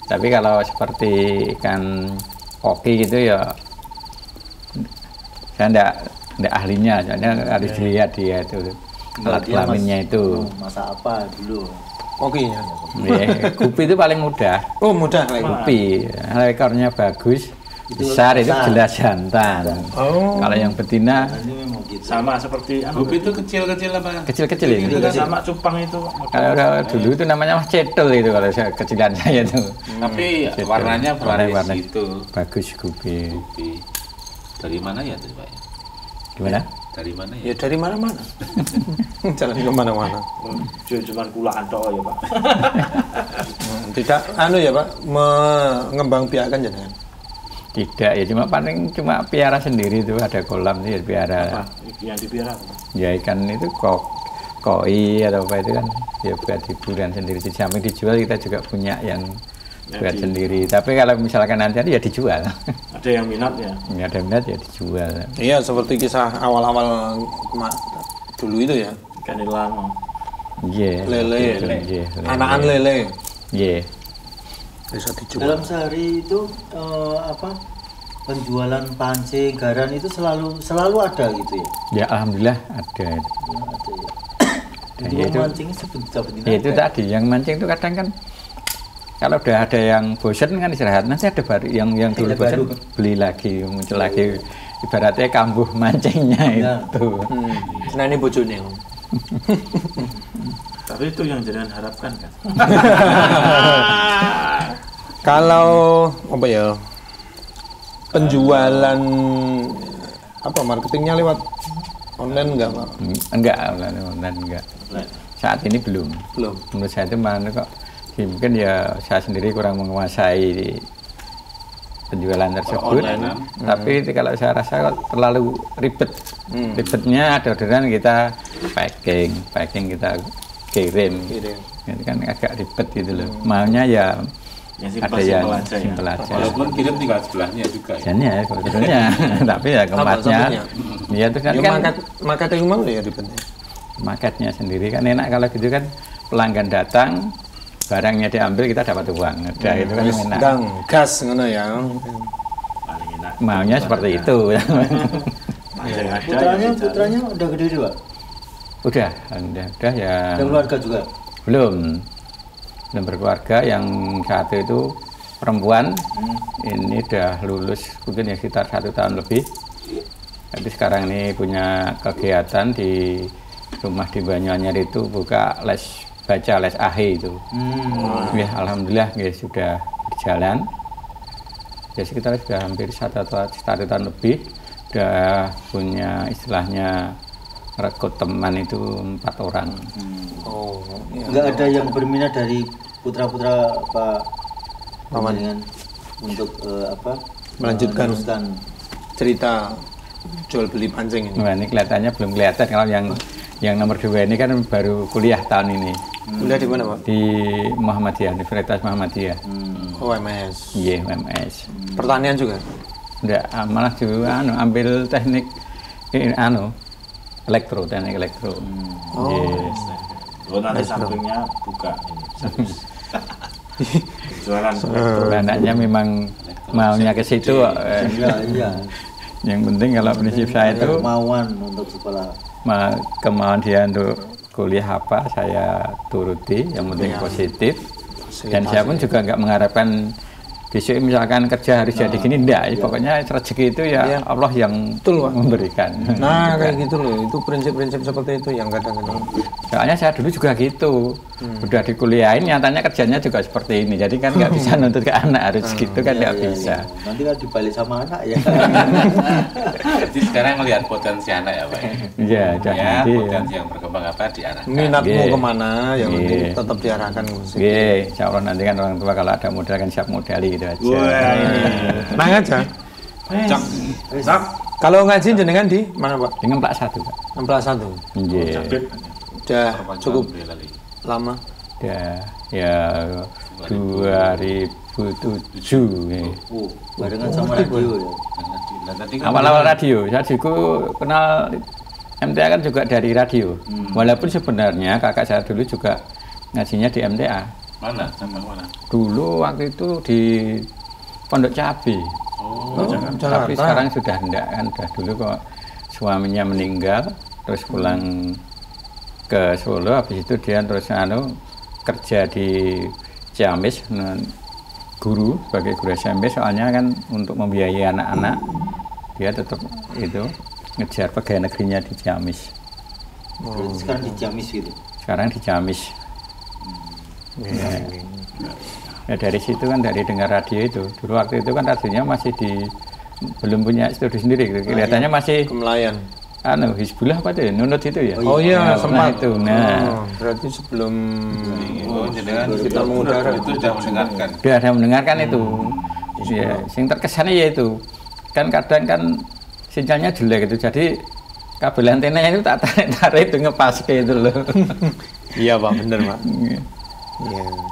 Speaker 3: Tapi kalau seperti ikan koki gitu ya saya enggak ahlinya, soalnya harus dilihat dia itu alat kelaminnya itu.
Speaker 5: Masa apa dulu?
Speaker 1: Kokinya.
Speaker 3: Gupi itu paling mudah.
Speaker 1: Oh mudah Lek.
Speaker 3: Gupi, ekornya bagus, besar itu jelas jantan.
Speaker 1: Oh.
Speaker 3: Kalau yang betina
Speaker 5: Ini memang gitu.
Speaker 2: sama seperti
Speaker 7: Gupi itu kecil-kecil apa?
Speaker 3: kecil-kecil ini.
Speaker 2: juga sama cupang itu.
Speaker 3: Kalau dulu itu namanya cedel itu kalau kecilan saya itu.
Speaker 7: Tapi
Speaker 3: Cedel.
Speaker 7: warnanya
Speaker 3: Warna-warna
Speaker 7: berwarna itu.
Speaker 3: bagus gupi.
Speaker 7: Gupi. Dari mana ya tuh, Pak?
Speaker 3: Gimana?
Speaker 7: Dari mana
Speaker 1: Ya
Speaker 7: ya?
Speaker 1: dari mana-mana. Jalan ke mana-mana.
Speaker 2: Cuma kulaan tok ya, Pak.
Speaker 1: Tidak ya Pak, mengembangbiakan jenengan.
Speaker 3: Tidak ya, cuma piara sendiri itu, ada kolam itu ya piara.
Speaker 2: Apa? Yang dipiara apa?
Speaker 3: Ya ikan itu koi atau apa itu kan ya buat hiburan sendiri. Di samping dijual kita juga punya yang buat sendiri. Tapi kalau misalkan nanti ada ya dijual.
Speaker 2: Ada yang minat ya?
Speaker 3: Nggak ada minat ya dijual.
Speaker 1: Iya seperti kisah awal-awal dulu itu ya.
Speaker 2: Ikan nilang.
Speaker 3: Iya.
Speaker 1: Lele.
Speaker 3: Iya.
Speaker 1: Anakan lele.
Speaker 3: Iya.
Speaker 1: Bisa dijual.
Speaker 5: Dalam sehari itu penjualan pancing, garan itu selalu ada gitu ya?
Speaker 3: Ya alhamdulillah ada.
Speaker 5: Ya, ada ya.
Speaker 3: Dan
Speaker 5: Itu
Speaker 3: itu-
Speaker 5: mancingnya sebetina.
Speaker 3: Ya itu tadi yang mancing itu kadang kan kalau udah ada yang bosen kan istirahat, nanti ada baru yang dulu
Speaker 5: Ada
Speaker 3: bosen
Speaker 5: baru.
Speaker 3: beli lagi, muncul lagi, ibaratnya kambuh mancingnya
Speaker 5: Ya.
Speaker 3: itu.
Speaker 1: Nah ini bojone.
Speaker 2: Tapi itu yang jangan harapkan kan?
Speaker 1: Kalau apa ya penjualan apa marketingnya lewat online enggak Pak?
Speaker 3: Enggak, online enggak. Saat ini belum.
Speaker 1: Belum.
Speaker 3: Menurut saya itu mana kok ya, mungkin ya saya sendiri kurang menguasai penjualan tersebut. Tapi itu kalau saya rasa kok terlalu ribet. Ribetnya ada orderan kita packing kita kirim. Itu kan agak ribet gitu loh. Maunya ya ada yang simpel aja.
Speaker 7: Walaupun kirim tinggal sebelahnya juga ya.
Speaker 3: Ya sebetulnya, tapi ya keempatnya. Iya itu kan
Speaker 1: Market rumah ya ribetnya.
Speaker 3: Marketnya sendiri kan enak kalau gitu kan pelanggan datang, barangnya diambil kita dapat uang. Udah itu kan enak.
Speaker 1: Gas ngono ya.
Speaker 2: Paling enak.
Speaker 3: Maunya seperti itu.
Speaker 5: Putranya udah gede juga.
Speaker 3: Udah ya.
Speaker 5: Dan keluarga juga.
Speaker 3: Belum berkeluarga. Yang satu itu perempuan, ini udah lulus mungkin ya sekitar 1 tahun lebih. Tapi sekarang ini punya kegiatan di rumah di Banyuanyar itu buka les baca les AHE itu. Ya alhamdulillah ya sudah berjalan. Ya sekitar sudah hampir 1 tahun lebih. Udah punya istilahnya rekrut teman itu 4 orang.
Speaker 5: Nggak ada yang berminat dari putra-putra Pak Maman untuk
Speaker 1: melanjutkan cerita jual beli pancing ini.
Speaker 3: Nah, ini kelihatannya belum kelihatan kalau yang nomor 2 ini kan baru kuliah tahun ini.
Speaker 1: Kuliah di mana, Pak?
Speaker 3: Di Muhammadiyah, Universitas Muhammadiyah.
Speaker 1: UMS.
Speaker 3: Iya, UMS.
Speaker 1: Pertanian juga?
Speaker 3: Enggak, malah juga ambil teknik teknik elektro. Yes.
Speaker 2: Nanti sampingnya buka ini. Jualan.
Speaker 3: Anaknya memang maunya ke situ.
Speaker 5: Iya.
Speaker 3: Yang penting kalau prinsip saya itu
Speaker 5: kemauan untuk sekolah.
Speaker 3: Kemauan dia untuk kuliah apa saya turuti, yang penting positif. Dan saya pun juga nggak mengharapkan besok misalkan kerja harus jadi gini, enggak. Pokoknya rezeki itu ya Allah yang memberikan.
Speaker 1: Nah kayak gitu loh, itu prinsip-prinsip seperti itu yang kadang-kadang.
Speaker 3: Soalnya saya dulu juga gitu, udah dikuliahin, nyatanya kerjanya juga seperti ini. Jadi kan nggak bisa nuntut ke anak harus gitu kan nggak bisa.
Speaker 5: Nanti kan dibalik sama anak ya.
Speaker 7: Jadi sekarang melihat potensi anak ya Pak.
Speaker 3: Iya,
Speaker 7: ya, potensi yang berkembang apa diarahkan.
Speaker 1: Minatmu kemana, yang penting tetap diarahkan ke situ.
Speaker 3: Insya Allah nanti kan orang tua kalau ada modal kan siap modali gitu aja.
Speaker 1: Nang aja.
Speaker 2: Cak.
Speaker 1: Kalau ngaji jenengan di mana, Pak?
Speaker 3: Di Ngemplak 1, Pak.
Speaker 1: Ngemplak 1.
Speaker 3: Iya.
Speaker 1: Udah cukup lama.
Speaker 3: Ya 2007 nih.
Speaker 5: Barengan sama radio ya.
Speaker 3: Awal-awal radio, saya juga kenal MTA kan juga dari radio. Walaupun sebenarnya kakak saya dulu juga ngajinya di MTA.
Speaker 7: Mana? Sama mana?
Speaker 3: Dulu waktu itu di Pondok Cabe. Tapi sekarang sudah enggak kan, udah dulu kok suaminya meninggal, terus pulang ke Solo, habis itu dia terus kerja di Ciamis, guru sebagai guru SMP, soalnya kan untuk membiayai anak-anak dia tetap itu ngejar pegawai negerinya di Ciamis.
Speaker 5: Sekarang di Ciamis gitu.
Speaker 3: Sekarang di Ciamis. Ya dari situ kan, dari dengar radio itu. Dulu waktu itu kan radionya masih belum punya studio sendiri gitu. Kelihatannya masih
Speaker 1: Kemelayan.
Speaker 3: Hizbullah apa tuh? Nunut itu ya?
Speaker 1: Oh iya, sempat
Speaker 3: itu. Nah,
Speaker 1: berarti sebelum
Speaker 7: kita mengudara itu sudah mendengarkan.
Speaker 3: Sudah ada mendengarkan itu. Ya, yang terkesannya ya itu. Kan kadang kan sinyalnya jelek gitu. Jadi kabel antenanya itu tak tarik itu ngepas kayak itu loh.
Speaker 1: Iya, Pak, bener, Pak.
Speaker 3: Iya.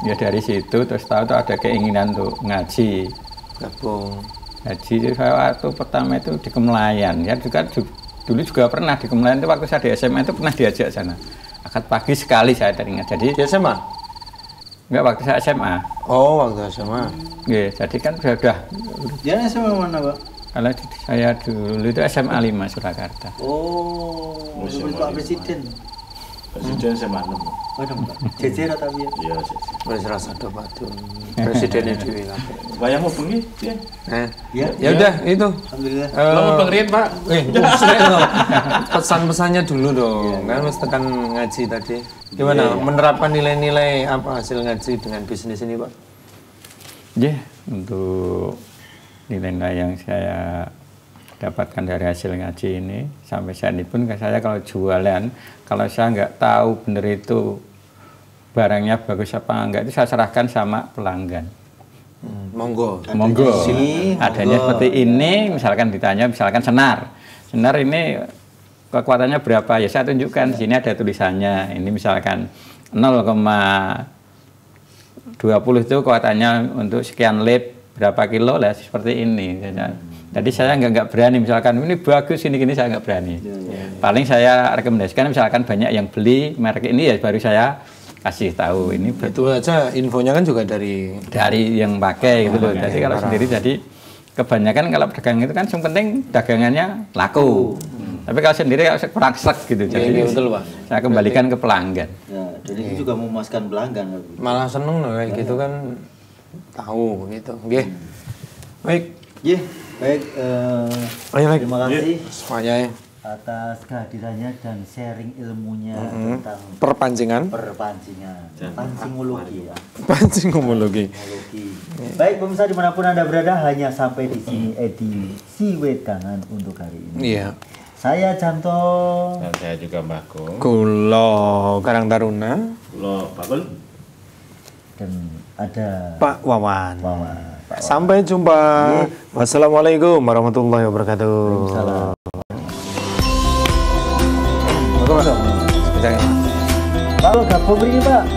Speaker 3: Ya dari situ terus tahu tuh ada keinginan untuk ngaji.
Speaker 1: Gabung.
Speaker 3: Ngaji saya waktu pertama itu di Kemelayan. Ya juga dulu juga pernah di Kemelayan itu waktu saya di SMA itu pernah diajak sana. Akad pagi sekali saya teringat. Jadi
Speaker 1: di SMA?
Speaker 3: Enggak, waktu saya SMA.
Speaker 1: Oh, waktu SMA.
Speaker 3: Iya, jadi kan sudah.
Speaker 5: Dia SMA mana, Pak?
Speaker 3: Kalau saya dulu itu SMA 5 Surakarta.
Speaker 5: Oh, Pak Presiden.
Speaker 2: Presiden SMA 6.
Speaker 5: Waduh, Pak. Jejer tapi ya.
Speaker 2: Iya, jejer.
Speaker 1: Wis rasa do padu. Presidennya dhewe kabeh.
Speaker 2: Bayangmu bengi, piye?
Speaker 1: Ya udah itu.
Speaker 5: Alhamdulillah.
Speaker 2: Kalau Bang Rian, Pak.
Speaker 1: Pesan-pesannya dulu dong. Kan mesti tekan ngaji tadi. Gimana menerapkan nilai-nilai apa hasil ngaji dengan bisnis ini, Pak?
Speaker 3: Ya, untuk nilai-nilai yang saya dapatkan dari hasil ngaji ini sampai saat ini pun saya kalau jualan, kalau saya nggak tahu benar itu barangnya bagus apa enggak, itu saya serahkan sama pelanggan.
Speaker 1: Monggo.
Speaker 3: Adanya seperti ini, misalkan ditanya, misalkan senar ini kekuatannya berapa, ya saya tunjukkan. Di sini ada tulisannya. Ini misalkan 0,20 itu kuotanya untuk sekian lip berapa kilo lah seperti ini. Jadi saya nggak berani misalkan ini bagus ini gini saya nggak berani. Paling saya rekomendasikan misalkan banyak yang beli merek ini ya baru saya kasih tahu ini.
Speaker 1: Itu aja infonya kan juga dari
Speaker 3: yang pakai gitu loh. Jadi kalau sendiri jadi kebanyakan kalau pedagang itu kan yang penting dagangannya laku. Tapi kalau sendiri kurang sek gitu. Jadi
Speaker 1: betul, Pak.
Speaker 3: Saya kembalikan ke pelanggan.
Speaker 5: Ya, dan itu juga memuaskan pelanggan.
Speaker 1: Malah seneng loh kayak gitu kan tahu gitu. Oke. Baik.
Speaker 5: Iya, baik. Terima kasih
Speaker 1: Semuanya ya.
Speaker 5: atas kehadirannya dan sharing ilmunya tentang
Speaker 1: Perpancingan.
Speaker 5: pancingologi ya.
Speaker 1: Pancingologi.
Speaker 5: Baik pemirsa dimanapun Anda berada, hanya sampai di sini edisi Wedangan untuk hari ini.
Speaker 1: Iya.
Speaker 5: Saya Janto.
Speaker 7: Dan saya juga Mbah Ko.
Speaker 1: Kulo Karang Taruna.
Speaker 2: Lo Bakul.
Speaker 5: Dan ada
Speaker 1: Pak Wawan.
Speaker 5: Pak
Speaker 1: Sampai jumpa. Wassalamualaikum warahmatullahi wabarakatuh.
Speaker 5: Salam.
Speaker 1: Pak,
Speaker 5: Pak, gabung ini Pak.